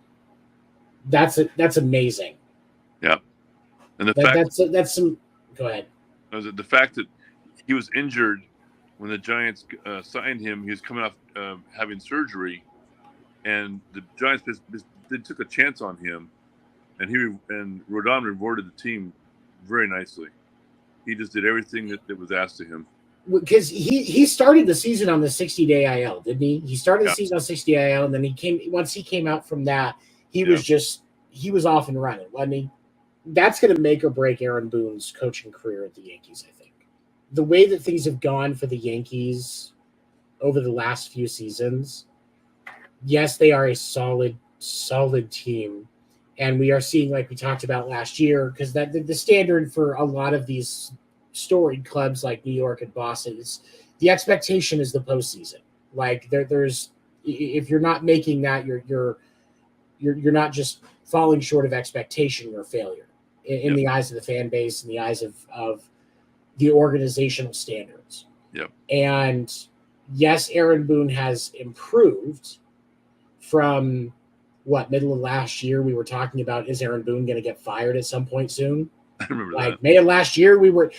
That's amazing. Yeah, and that's some. Go ahead. The fact that he was injured when the Giants signed him, he was coming off having surgery, and the Giants they took a chance on him, and Rodon rewarded the team very nicely. He just did everything that was asked of him. Because he started the season on the 60-day IL, didn't he? He started the season on 60 IL, and then once he came out from that, he was off and running, wasn't he? That's going to make or break Aaron Boone's coaching career at the Yankees, I think. The way that things have gone for the Yankees over the last few seasons, yes, they are a solid team. And we are seeing, like we talked about last year, because that the standard for a lot of these storied clubs like New York and Boston is the expectation is the postseason. Like there's if you're not making that, you're not just falling short of expectation, you're a failure in the eyes of the fan base, in the eyes of the organizational standards. Yep. And yes, Aaron Boone has improved from middle of last year. We were talking about, is Aaron Boone going to get fired at some point soon? I remember like that. May of last year we were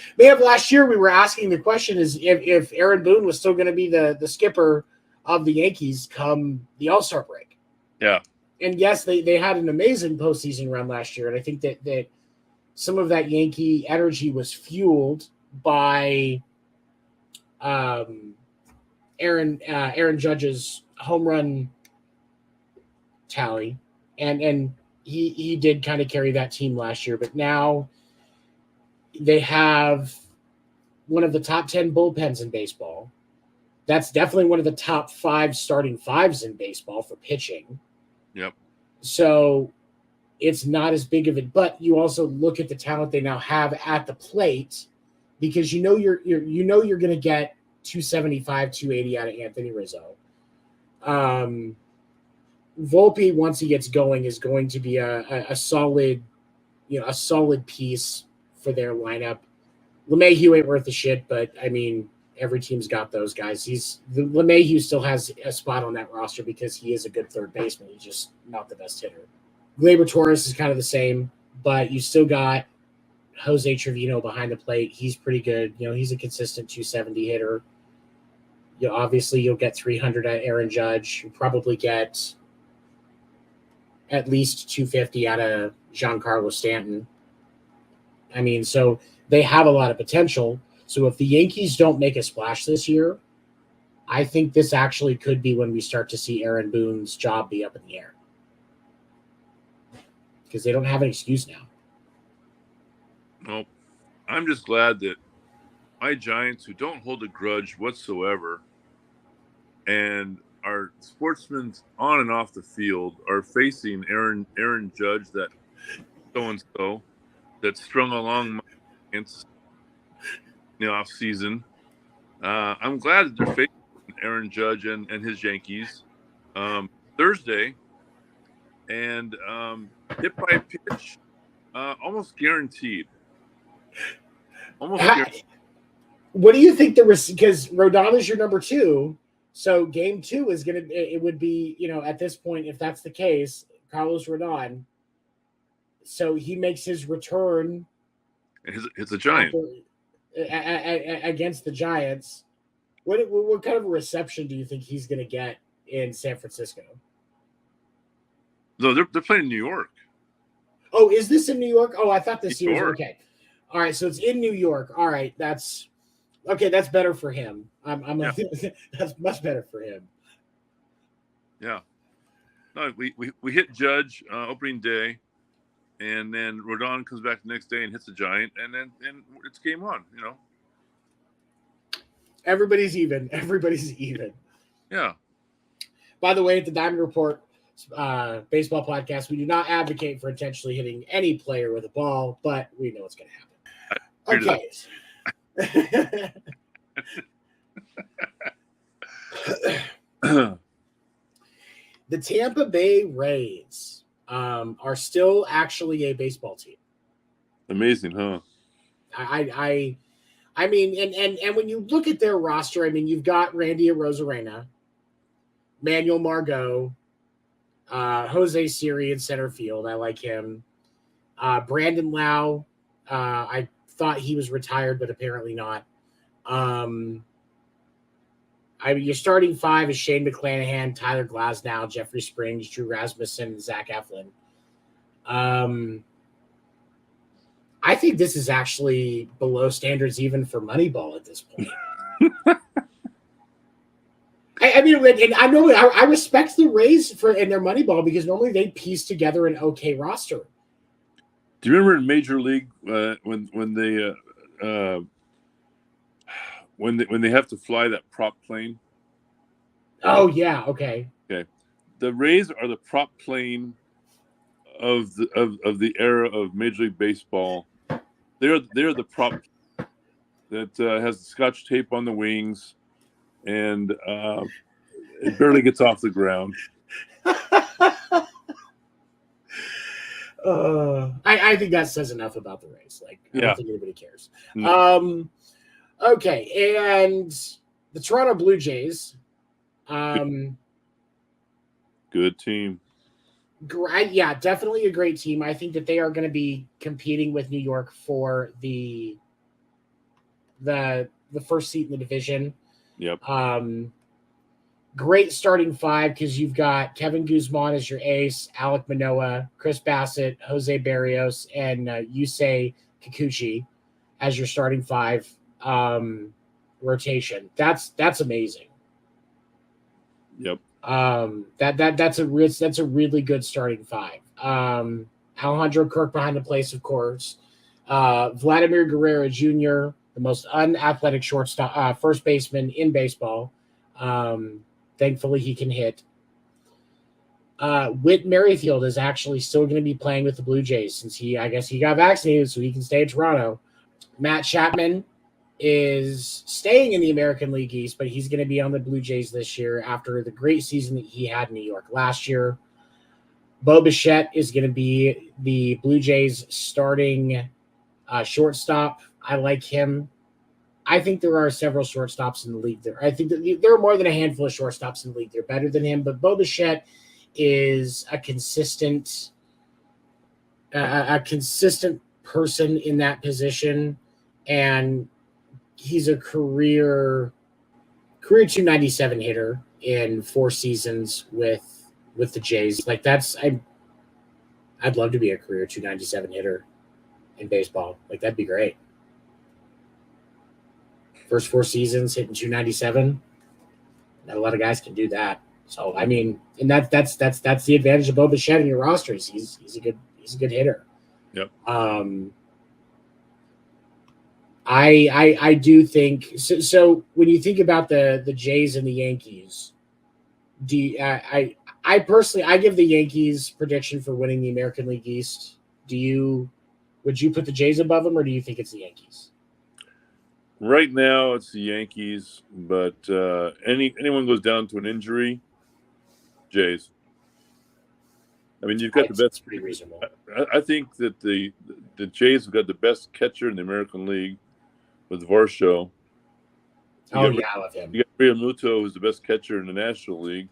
asking the question is if Aaron Boone was still going to be the skipper of the Yankees come the All-Star break. Yeah. And yes, they had an amazing postseason run last year, and I think that some of that Yankee energy was fueled by Aaron Judge's home run tally, and he did kind of carry that team last year. But now they have one of the top 10 bullpens in baseball. That's definitely one of the top 5 starting fives in baseball for pitching. Yep. So it's not as big of it, but you also look at the talent they now have at the plate, because you're going to get 275, 280 out of Anthony Rizzo. Volpe, once he gets going, is going to be a solid, a solid piece for their lineup. LeMahieu ain't worth a shit, but I mean, every team's got those guys. LeMahieu still has a spot on that roster because he is a good third baseman. He's just not the best hitter. Gleyber Torres is kind of the same, but you still got Jose Trevino behind the plate. He's pretty good. He's a consistent 270 hitter. Obviously, you'll get 300 at Aaron Judge. You'll probably get at least 250 out of Giancarlo Stanton. I mean, so they have a lot of potential. So if the Yankees don't make a splash this year, I think this actually could be when we start to see Aaron Boone's job be up in the air. Because they don't have an excuse now. Well, I'm just glad that my Giants, who don't hold a grudge whatsoever and are sportsmen on and off the field, are facing Aaron Judge, that so-and-so that strung along my Giants in the off season. I'm glad that they're facing Aaron Judge and his Yankees Thursday, and hit by a pitch, almost guaranteed. Guaranteed. What do you think because Rodon is your number 2, so game 2 is it would be, at this point, if that's the case, Carlos Rodon. So he makes his return. It's a Giant against the Giants. What kind of a reception do you think he's going to get in San Francisco? No, they're playing in New York. Oh, is this in New York? Oh, I thought this year was okay. All right, so it's in New York. All right, that's okay. That's better for him. That's much better for him. Yeah. No, we hit Judge opening day, and then Rodon comes back the next day and hits the Giant, and it's game on. Everybody's even. Yeah. By the way, at the Diamond Report baseball podcast, we do not advocate for intentionally hitting any player with a ball, but we know it's going to happen. Okay. The Tampa Bay Rays are still actually a baseball team. Amazing, huh? I mean, and when you look at their roster, I mean, you've got Randy Arozarena, Manuel Margot, Jose Siri in center field. I like him. Brandon Lau, I thought he was retired, but apparently not. Your starting 5 is Shane McClanahan, Tyler Glasnow, Jeffrey Springs, Drew Rasmussen, and Zach Eflin. I think this is actually below standards even for Moneyball at this point. I mean, and I respect the Rays in their Moneyball because normally they piece together an okay roster. Do you remember in Major League when they have to fly that prop plane Oh yeah, okay. Okay, the Rays are the prop plane of the era of Major League Baseball. They're the prop that has the Scotch tape on the wings, and it barely gets off the ground. I think that says enough about the race. Like, I don't think anybody cares. No. Okay, and the Toronto Blue Jays. Good team. Yeah, definitely a great team. I think that they are going to be competing with New York for the first seat in the division. Yep. Great starting five because you've got Kevin Guzman as your ace, Alek Manoah, Chris Bassett, Jose Barrios, and Yusei Kikuchi as your starting five rotation. That's amazing. Yep. That's a really good starting five. Alejandro Kirk behind the plate, of course. Vladimir Guerrero Jr., the most unathletic shortstop, first baseman in baseball. Thankfully, he can hit. Whit Merrifield is actually still going to be playing with the Blue Jays since I guess he got vaccinated, so he can stay in Toronto. Matt Chapman is staying in the American League East, but he's going to be on the Blue Jays this year after the great season that he had in New York last year. Bo Bichette is going to be the Blue Jays starting shortstop. I like him. I think there are several shortstops in the league there. I think that there are more than a handful of shortstops in the league. They're better than him, but Bo Bichette is a consistent person in that position, and he's a career 297 hitter in 4 seasons with the Jays. Like I'd love to be a career 297 hitter in baseball. Like that'd be great. First 4 seasons hitting 297. Not a lot of guys can do that. So I mean, and that's the advantage of Bo Bichette in your rosters. He's a good hitter. Yep. I do think so. So when you think about the Jays and the Yankees, I personally I give the Yankees prediction for winning the American League East. Would you put the Jays above them, or do you think it's the Yankees? Right now, it's the Yankees, but anyone goes down to an injury, Jays. I mean, you've got the best. It's pretty reasonable. I think that the Jays have got the best catcher in the American League with Varsho. I love him. You got Realmuto, who's the best catcher in the National League.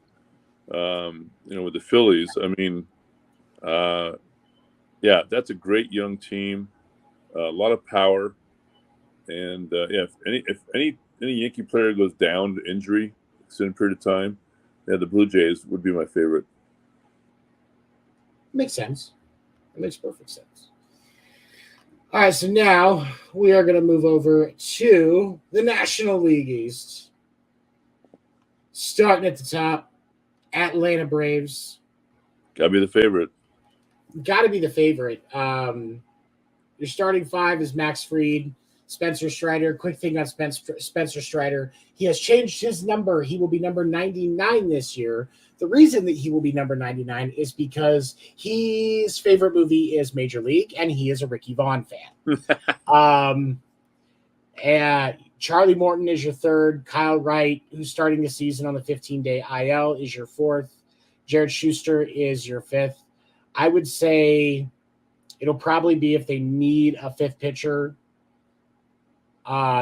With the Phillies. I mean, that's a great young team. A lot of power. And if any Yankee player goes down to injury, extended period of time, the Blue Jays would be my favorite. Makes sense. It makes perfect sense. All right, so now we are going to move over to the National League East. Starting at the top, Atlanta Braves. Gotta be the favorite. Got to be the favorite. Your starting five is Max Fried, Spencer Strider. Quick thing on Spencer Strider. He has changed his number. He will be number 99 this year. The reason that he will be number 99 is because his favorite movie is Major League, and he is a Ricky Vaughn fan. And Charlie Morton is your third. Kyle Wright, who's starting the season on the 15-day IL, is your fourth. Jared Schuster is your fifth. I would say it'll probably be if they need a fifth pitcher.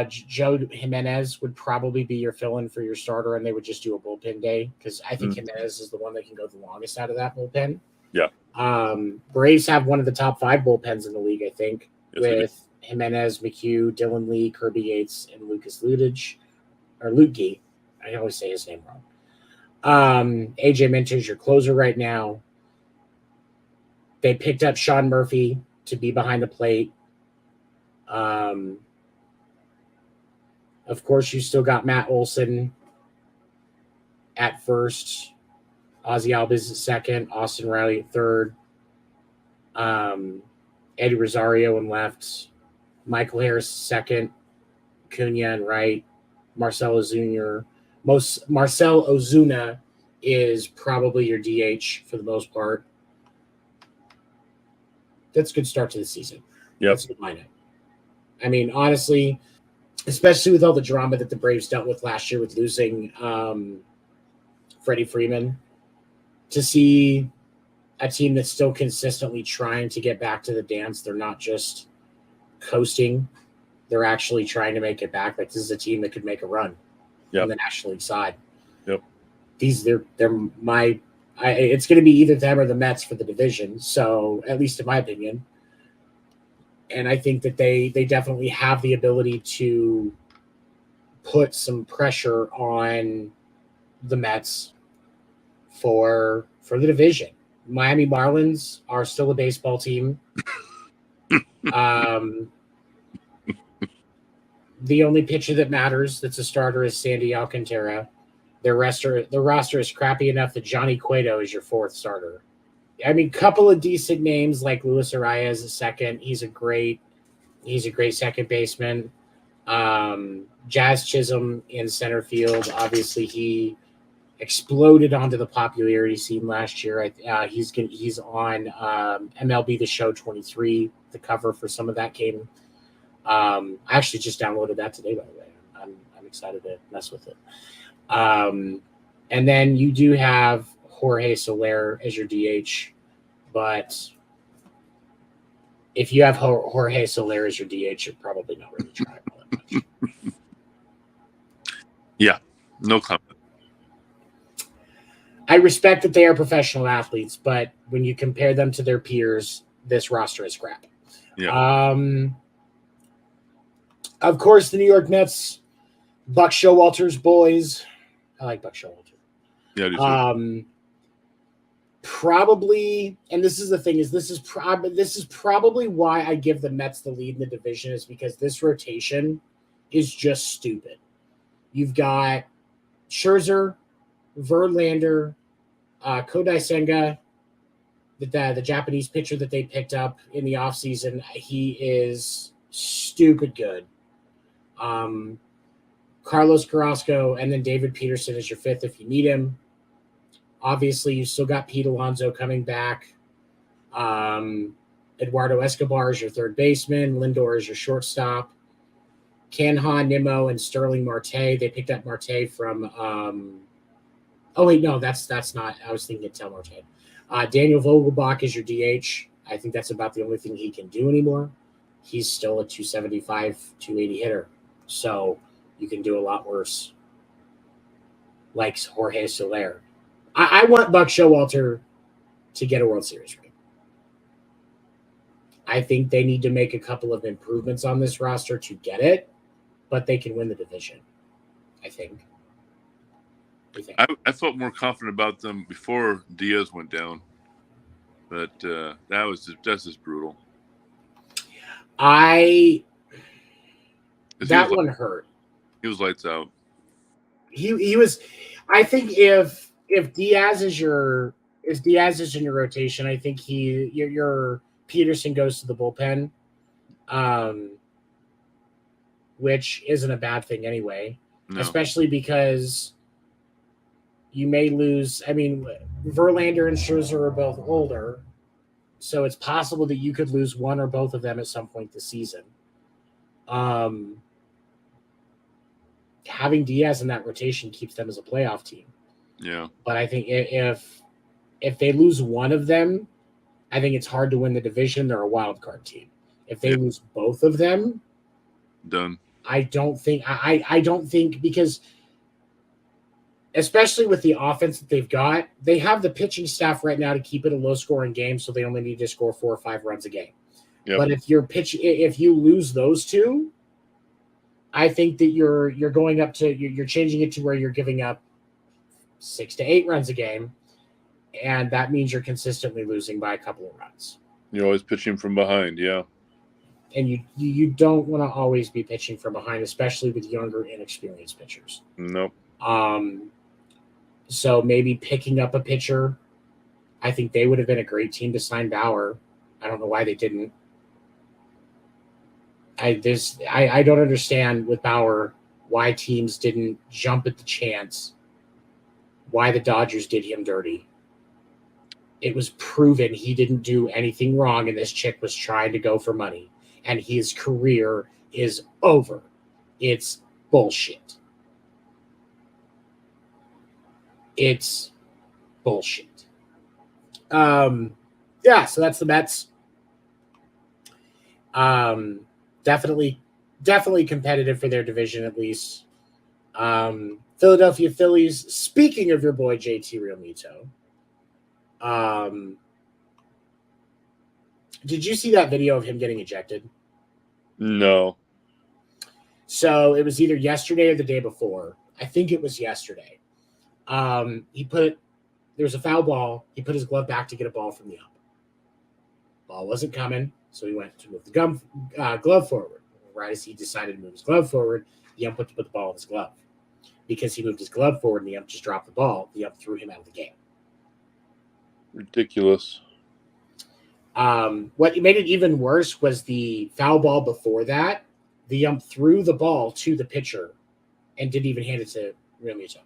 Joe Jimenez would probably be your fill-in for your starter, and they would just do a bullpen day because I think Jimenez is the one that can go the longest out of that bullpen. Yeah. Braves have one of the top 5 bullpens in the league, I think, yes, with Jimenez, McHugh, Dylan Lee, Kirby Yates, and Lucas Ludige, or Lutke. I always say his name wrong. AJ Minter's your closer right now. They picked up Sean Murphy to be behind the plate. Of course, you still got Matt Olson at first. Ozzy Albiz at second. Austin Riley at third. Eddie Rosario in left. Michael Harris second. Cunha in right. Marcelo Jr. Marcel Ozuna is probably your DH for the most part. That's a good start to the season. Yep. That's a good lineup. I mean, honestly, especially with all the drama that the Braves dealt with last year with losing Freddie Freeman, to see a team that's still consistently trying to get back to the dance. They're not just coasting. They're actually trying to make it back. Like, this is a team that could make a run on the National League side. Yep. It's going to be either them or the Mets for the division. So, at least in my opinion. And I think that they definitely have the ability to put some pressure on the Mets for the division. Miami Marlins are still a baseball team. The only pitcher that matters that's a starter is Sandy Alcantara. The roster is crappy enough that Johnny Cueto is your fourth starter. I mean, couple of decent names like Luis Arias is second. He's a great second baseman. Jazz Chisholm in center field. Obviously, he exploded onto the popularity scene last year. He's on MLB The Show 23, the cover for some of that game. I actually just downloaded that today, by the way. I'm excited to mess with it. And then you do have Jorge Soler as your DH, but if you have Jorge Soler as your DH, you're probably not really trying all that much. Yeah, no comment. I respect that they are professional athletes, but when you compare them to their peers, this roster is crap. Yeah. Of course, the New York Mets, Buck Showalter's boys. I like Buck Showalter. Yeah, I do too. Probably, and this is the thing, this is probably why I give the Mets the lead in the division, is because this rotation is just stupid. You've got Scherzer, Verlander, Kodai Senga, the Japanese pitcher that they picked up in the offseason. He is stupid good. Carlos Carrasco, and then David Peterson is your fifth if you need him. Obviously, you still got Pete Alonso coming back. Eduardo Escobar is your third baseman. Lindor is your shortstop. Canha, Nimmo, and Sterling Marte. They picked up Marte from oh, wait, no, that's not. I was thinking of Tel Marte. Daniel Vogelbach is your DH. I think that's about the only thing he can do anymore. He's still a 275, 280 hitter. So you can do a lot worse. Like Jorge Soler. I want Buck Showalter to get a World Series ring. I think they need to make a couple of improvements on this roster to get it, but they can win the division, I think. I felt more confident about them before Diaz went down, but that's just brutal. That one hurt. He was lights out. He was. I think if Diaz is in your rotation, I think your Peterson goes to the bullpen, which isn't a bad thing anyway. No. Especially because you may lose. I mean, Verlander and Scherzer are both older, so it's possible that you could lose one or both of them at some point this season. Having Diaz in that rotation keeps them as a playoff team. Yeah. But I think if they lose one of them, I think it's hard to win the division. They're a wild card team. If they lose both of them, done. I don't think because especially with the offense that they've got, they have the pitching staff right now to keep it a low scoring game, so they only need to score 4 or 5 runs a game. Yep. But if you lose those two, I think that you're going up to you're changing it to where you're giving up 6 to 8 runs a game, and that means you're consistently losing by a couple of runs. You're always pitching from behind, yeah. And you don't want to always be pitching from behind, especially with younger, inexperienced pitchers. Nope. So maybe picking up a pitcher. I think they would have been a great team to sign Bauer. I don't know why they didn't. I don't understand with Bauer why teams didn't jump at the chance, why the Dodgers did him dirty. It was proven he didn't do anything wrong, and this chick was trying to go for money, and his career is over. It's bullshit. It's bullshit. Yeah, so that's the Mets. Definitely competitive for their division, at least. Philadelphia Phillies, speaking of your boy JT Realmuto, did you see that video of him getting ejected? No. So it was either yesterday or the day before. I think it was yesterday. There was a foul ball. He put his glove back to get a ball from the ump. Ball wasn't coming, so he went to move the glove forward. Right as he decided to move his glove forward, the ump went to put the ball in his glove. Because he moved his glove forward and the ump just dropped the ball, the ump threw him out of the game. Ridiculous. What made it even worse was the foul ball before that. The ump threw the ball to the pitcher and didn't even hand it to Realmuto.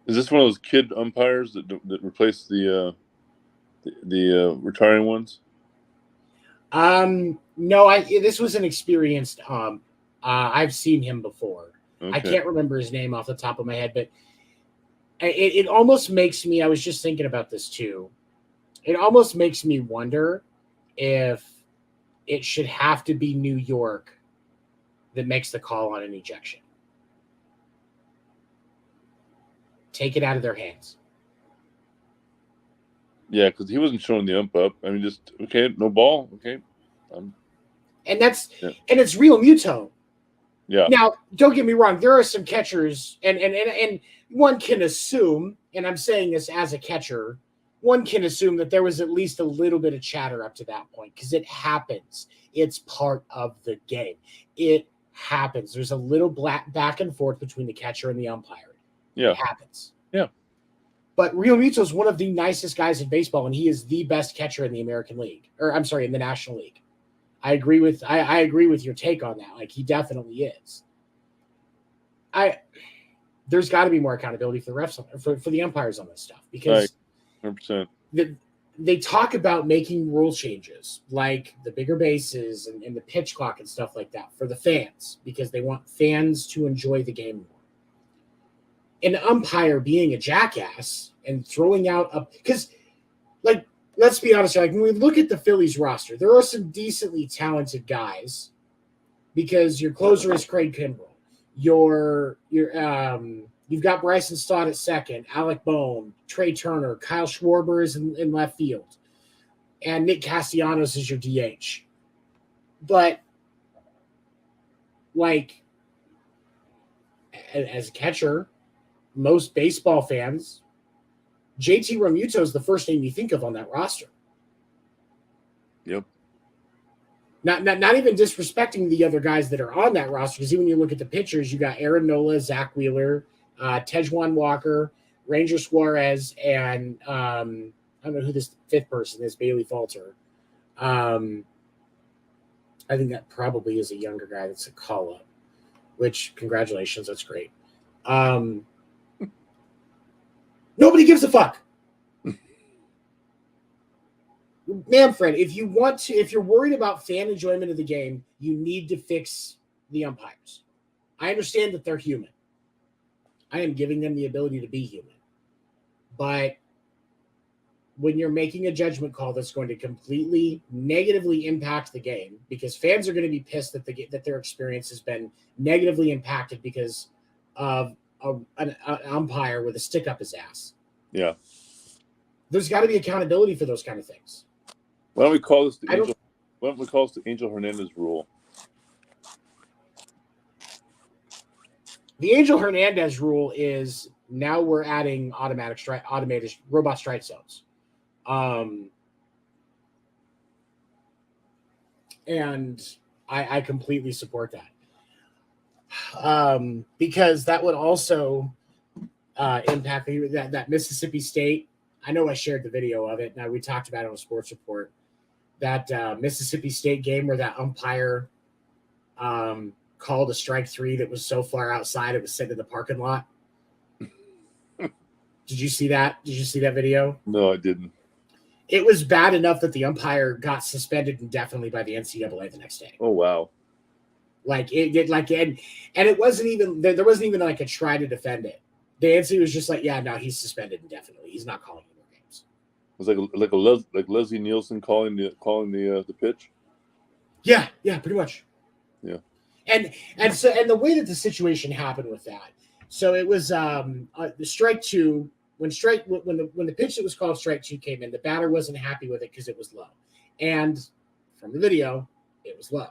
Is this one of those kid umpires that replaced the retiring ones? No, this was an experienced ump. I've seen him before. Okay. I can't remember his name off the top of my head, but it almost makes me, I was just thinking about this too. It almost makes me wonder if it should have to be New York that makes the call on an ejection. Take it out of their hands. Yeah, because he wasn't showing the ump up. I mean, just, okay, no ball. Okay. And it's Realmuto. Yeah. Now, don't get me wrong. There are some catchers, and one can assume, and I'm saying this as a catcher, one can assume that there was at least a little bit of chatter up to that point because it happens. It's part of the game. It happens. There's a little back and forth between the catcher and the umpire. Yeah. It happens. Yeah. But Realmuto is one of the nicest guys in baseball, and he is the best catcher in the American League, in the National League. I agree with your take on that. Like, he definitely is. There's got to be more accountability for the refs for the umpires on this stuff because 100%. They talk about making rule changes like the bigger bases and the pitch clock and stuff like that for the fans because they want fans to enjoy the game more. An umpire being a jackass and throwing out because, like, let's be honest, like when we look at the Phillies roster, there are some decently talented guys because your closer is Craig Kimbrell. You've got Bryson Stott at second, Alec Bohm, Trey Turner, Kyle Schwarber is in left field, and Nick Castellanos is your DH. But, like, as a catcher, most baseball fans, JT Realmuto is the first name you think of on that roster. Yep. Not even disrespecting the other guys that are on that roster, because even when you look at the pitchers, you got Aaron Nola, Zach Wheeler, Tejuan Walker, Ranger Suarez, and I don't know who this fifth person is, Bailey Falter. I think that probably is a younger guy that's a call-up, which, congratulations, that's great. Nobody gives a fuck. Manfred, if you're worried about fan enjoyment of the game, you need to fix the umpires. I understand that they're human. I am giving them the ability to be human. But when you're making a judgment call that's going to completely negatively impact the game, because fans are going to be pissed that their experience has been negatively impacted because of an umpire with a stick up his ass. Yeah. There's got to be accountability for those kind of things. Why don't we call this the Angel Hernandez rule? The Angel Hernandez rule is now we're adding automated robot strike zones. And I completely support that. Because that would also impact that Mississippi State. I know I shared the video of it. Now we talked about it on a sports report. that Mississippi State game where that umpire called a strike 3 that was so far outside it was sent in the parking lot? Did you see that? Did you see that video? No, I didn't. It was bad enough that the umpire got suspended indefinitely by the NCAA the next day. Oh wow! Like it did, and it wasn't even there wasn't even like a try to defend it. The NCAA was just like, yeah, no, he's suspended indefinitely. He's not calling any more games. It was like Leslie Nielsen calling the pitch. Yeah, pretty much. Yeah. And the way that the situation happened with that, so it was the strike 2. When the pitch that was called strike 2 came in, the batter wasn't happy with it because it was low, and from the video, it was low.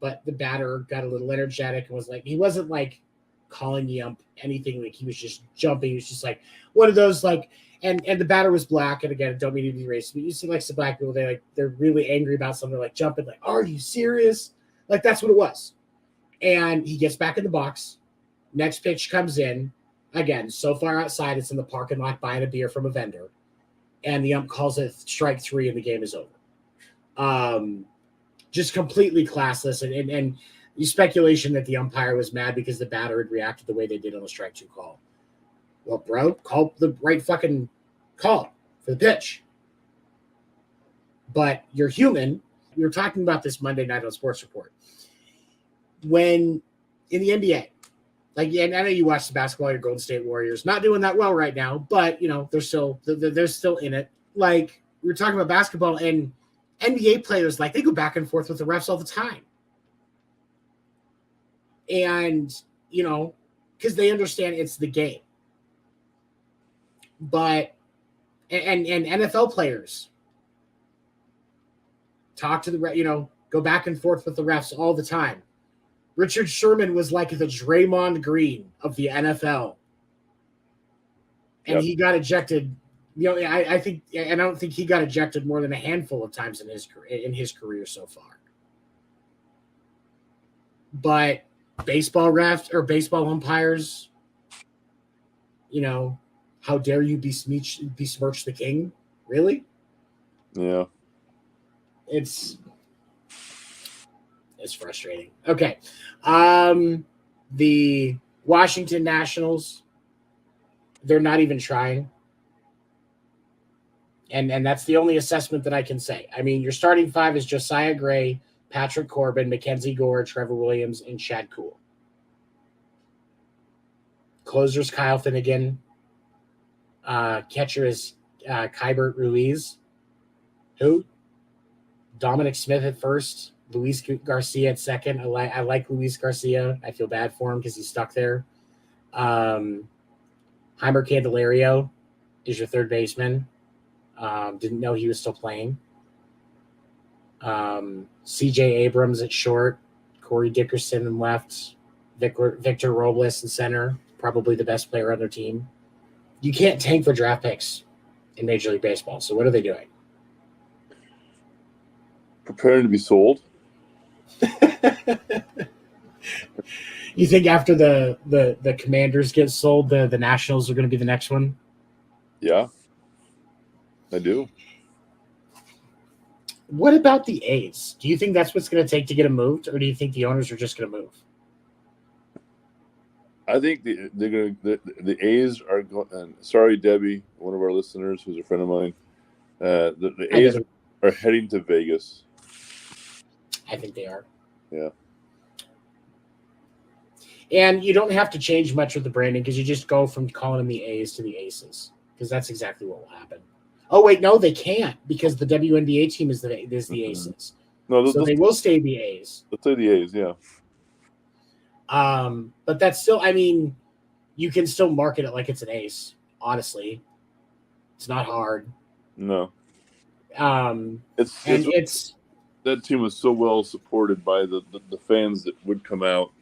But the batter got a little energetic and was like, he wasn't like calling the ump anything, like he was just jumping. He was just like one of those like, and the batter was black. And again, don't mean to be racist, but you see like some black people, they're really angry about something, like jumping, like, are you serious? Like that's what it was. And he gets back in the box. Next pitch comes in. Again, so far outside, it's in the parking lot buying a beer from a vendor. And the ump calls it strike 3 and the game is over. Just completely classless. And the speculation that the umpire was mad because the batter had reacted the way they did on the strike 2 call. Well, bro, call the right fucking call for the pitch. But you're human. We were talking about this Monday night on Sports Report. When in the NBA, like, yeah, I know you watch the basketball, your Golden State Warriors, not doing that well right now, but you know they're still in it. Like we were talking about basketball, and NBA players, like, they go back and forth with the refs all the time, and you know, because they understand it's the game. But and NFL players talk to go back and forth with the refs all the time. Richard Sherman was like the Draymond Green of the NFL. And He got ejected. You know, I think, and I don't think he got ejected more than a handful of times in his career so far. But baseball refs or baseball umpires, you know, how dare you besmirch the king? Really? Yeah. It's frustrating. Okay. The Washington Nationals, they're not even trying. And that's the only assessment that I can say. I mean, your starting 5 is Josiah Gray, Patrick Corbin, Mackenzie Gore, Trevor Williams, and Chad Kuhl. Closer's Kyle Finnegan. Catcher is Kybert Ruiz. Who? Dominic Smith at first. Luis Garcia at second. I like Luis Garcia. I feel bad for him because he's stuck there. Heimer Candelario is your third baseman. Didn't know he was still playing. CJ Abrams at short. Corey Dickerson in left. Victor Robles in center. Probably the best player on their team. You can't tank for draft picks in Major League Baseball. So what are they doing? Preparing to be sold. You think after the Commanders get sold, the Nationals are going to be the next one? Yeah, I do. What about the A's? Do you think that's what's going to take to get them moved, or do you think the owners are just going to move? I think the A's are going. Sorry, Debbie, one of our listeners who's a friend of mine. The A's are heading to Vegas. I think they are. Yeah. And you don't have to change much with the branding because you just go from calling them the A's to the Aces, because that's exactly what will happen. Oh, wait, no, they can't, because the WNBA team is the Aces. No, so they will stay the A's. They'll stay the A's, yeah. But that's still, I mean, you can still market it like it's an Ace, honestly. It's not hard. No. It's that team was so well supported by the fans that would come out.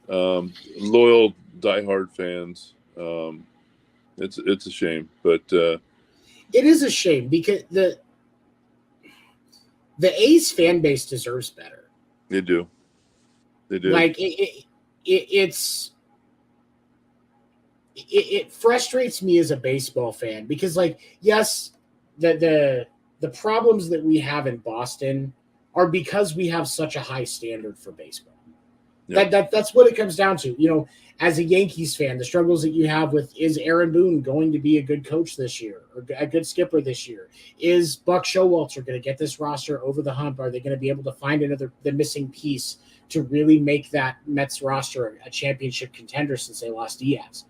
Loyal, diehard fans. It's a shame, but it is a shame because the A's fan base deserves better. They do. Like it frustrates me as a baseball fan because, like, yes, the the problems that we have in Boston are because we have such a high standard for baseball. Yep. That's what it comes down to. As a Yankees fan, the struggles that you have with, is Aaron Boone going to be a good coach this year or a good skipper this year? Is Buck Showalter going to get this roster over the hump? Are they going to be able to find the missing piece to really make that Mets roster a championship contender since they lost Diaz?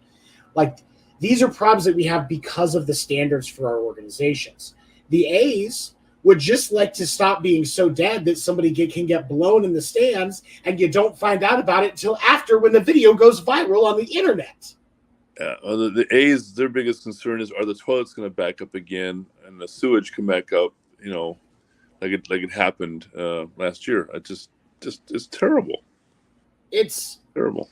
Like, these are problems that we have because of the standards for our organizations. The A's would just like to stop being so dead that somebody can get blown in the stands and you don't find out about it until after, when the video goes viral on the internet. Yeah, the A's, their biggest concern is, are the toilets going to back up again and the sewage come back up, like it happened last year. It's terrible. It's terrible.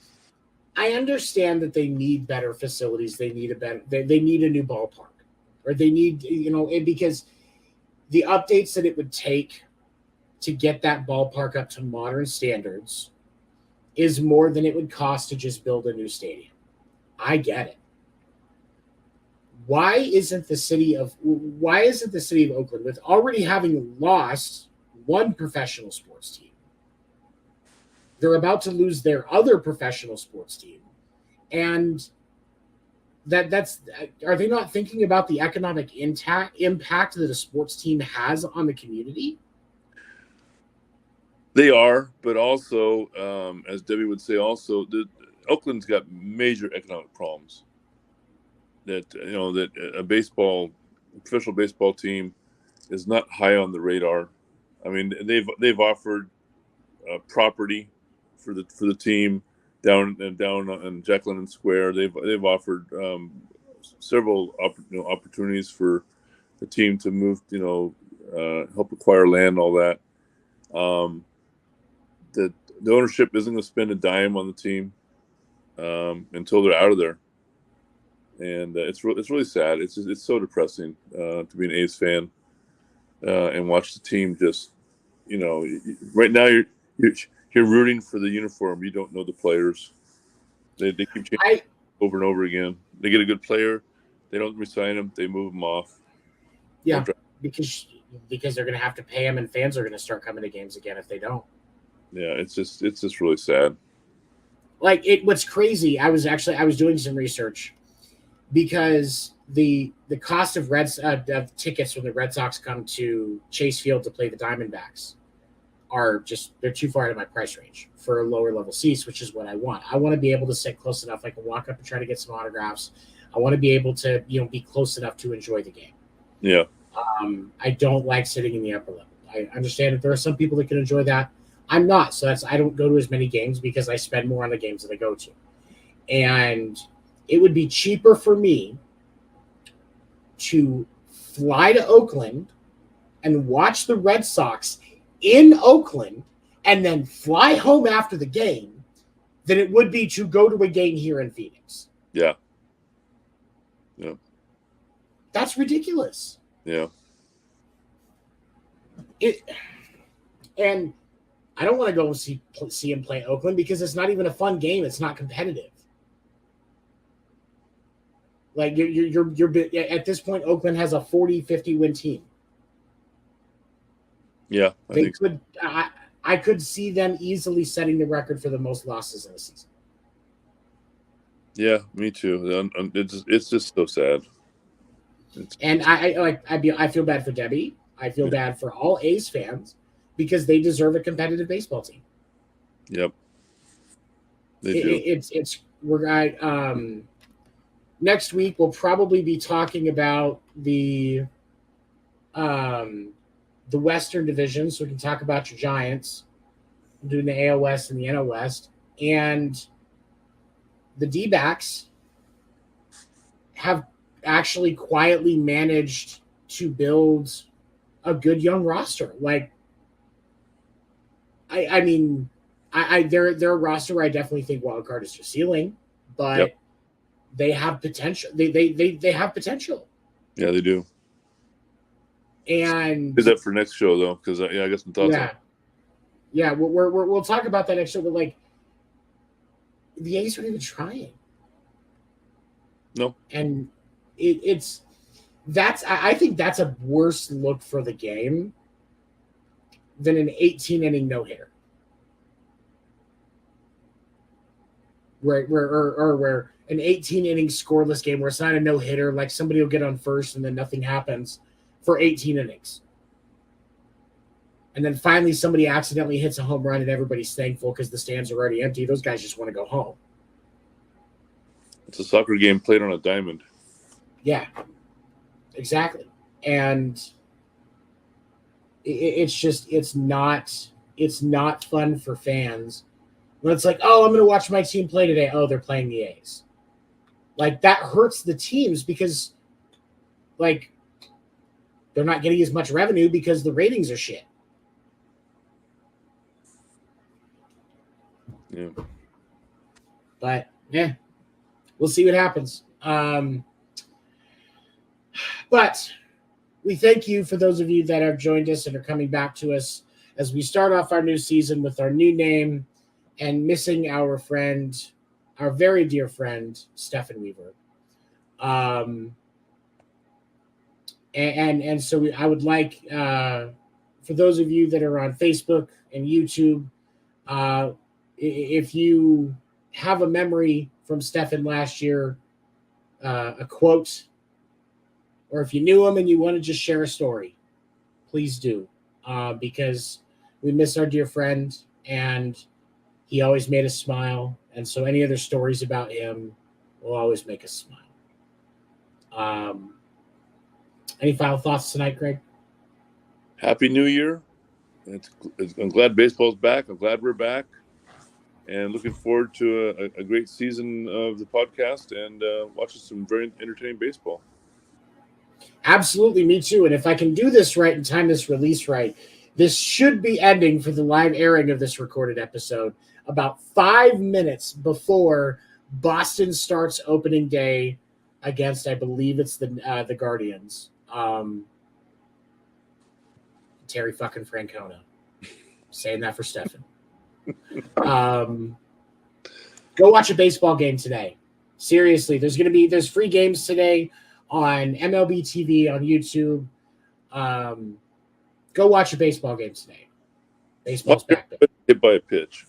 I understand that they need better facilities. They need they need a new ballpark, or they need, because the updates that it would take to get that ballpark up to modern standards is more than it would cost to just build a new stadium. I get it. Why isn't the city of Oakland, with already having lost one professional sports team, they're about to lose their other professional sports team, and are they not thinking about the economic impact that a sports team has on the community? They are, but also, as Debbie would say, Oakland's got major economic problems. That a professional baseball team is not high on the radar. I mean, they've offered property for the team down on Jack London Square. They've offered several opportunities for the team to move, help acquire land, all that. The ownership isn't going to spend a dime on the team until they're out of there, and it's really sad. It's so depressing to be an A's fan and watch the team just, right now you're rooting for the uniform. You don't know the players. They keep changing over and over again. They get a good player, they don't resign them. They move them off. Yeah, because they're going to have to pay them, and fans are going to start coming to games again if they don't. Yeah, it's just really sad. Like, what's crazy, I was doing some research, because the cost of of tickets when the Red Sox come to Chase Field to play the Diamondbacks they're too far out of my price range for lower level seats, which is what I want. I want to be able to sit close enough I can walk up and try to get some autographs. I want to be able to, be close enough to enjoy the game. Yeah. I don't like sitting in the upper level. I understand that there are some people that can enjoy that. I'm not. So I don't go to as many games because I spend more on the games that I go to. And it would be cheaper for me to fly to Oakland and watch the Red Sox in Oakland and then fly home after the game than it would be to go to a game here in Phoenix. Yeah. That's ridiculous. Yeah. And I don't want to go see him play Oakland because it's not even a fun game. It's not competitive. Like, you're at this point, Oakland has a 40-50 win team. Yeah, I could see them easily setting the record for the most losses in a season. Yeah, me too. It's just so sad. And I feel bad for Debbie. I feel bad for all A's fans because they deserve a competitive baseball team. Yep, they do. Next week we'll probably be talking about the Western Division, so we can talk about your Giants. I'm doing the AL West and the NL West. And the D-backs have actually quietly managed to build a good young roster. Like, they're a roster where I definitely think wild card is their ceiling, but they have potential. They have potential. Yeah, they do. And is that for next show though? Because I got some thoughts. Yeah, we'll talk about that next show. But like, the A's aren't even trying. No, and it's I think that's a worse look for the game than an 18-inning no-hitter. Where an 18-inning scoreless game where it's not a no-hitter, like somebody will get on first and then nothing happens for 18 innings. And then finally somebody accidentally hits a home run and everybody's thankful because the stands are already empty. Those guys just want to go home. It's a soccer game played on a diamond. Yeah, exactly. And it's not fun for fans when it's like, oh, I'm going to watch my team play today. Oh, they're playing the A's. Like, that hurts the teams because, like, they're not getting as much revenue because the ratings are shit. Yeah. But, yeah, we'll see what happens. But we thank you for those of you that have joined us and are coming back to us as we start off our new season with our new name and missing our friend, our very dear friend, Stefan Wever. And so I would like, for those of you that are on Facebook and YouTube, if you have a memory from Stefan last year, a quote, or if you knew him and you want to just share a story, please do, because we miss our dear friend and he always made us smile. And so any other stories about him will always make us smile. Any final thoughts tonight, Greg? Happy New Year. I'm glad baseball's back. I'm glad we're back. And looking forward to a great season of the podcast and watching some very entertaining baseball. Absolutely, me too. And if I can do this right and time this release right, this should be ending for the live airing of this recorded episode about 5 minutes before Boston starts opening day against, I believe it's the Guardians. Terry fucking Francona. Saying that for Stefan. Go watch a baseball game today. Seriously, there's free games today on MLB TV, on YouTube. Go watch a baseball game today. Baseball's back. Hit by a pitch.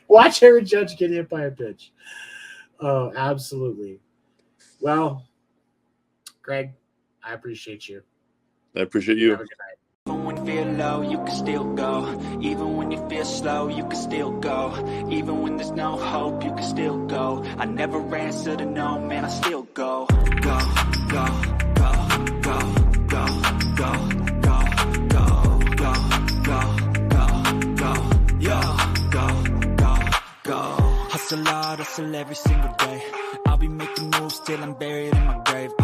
Watch Aaron Judge get hit by a pitch. Oh, absolutely. Well, Greg, I appreciate you. I appreciate you. Have a good night. Even when you feel low, you can still go. Even when you feel slow, you can still go. Even when there's no hope, you can still go. I never answer to no, man, I still go. Go, go, go, go, go, go, go, go, go, go, go, go, hustle hard, hustle every single day. I'll be making moves till I'm buried in my grave.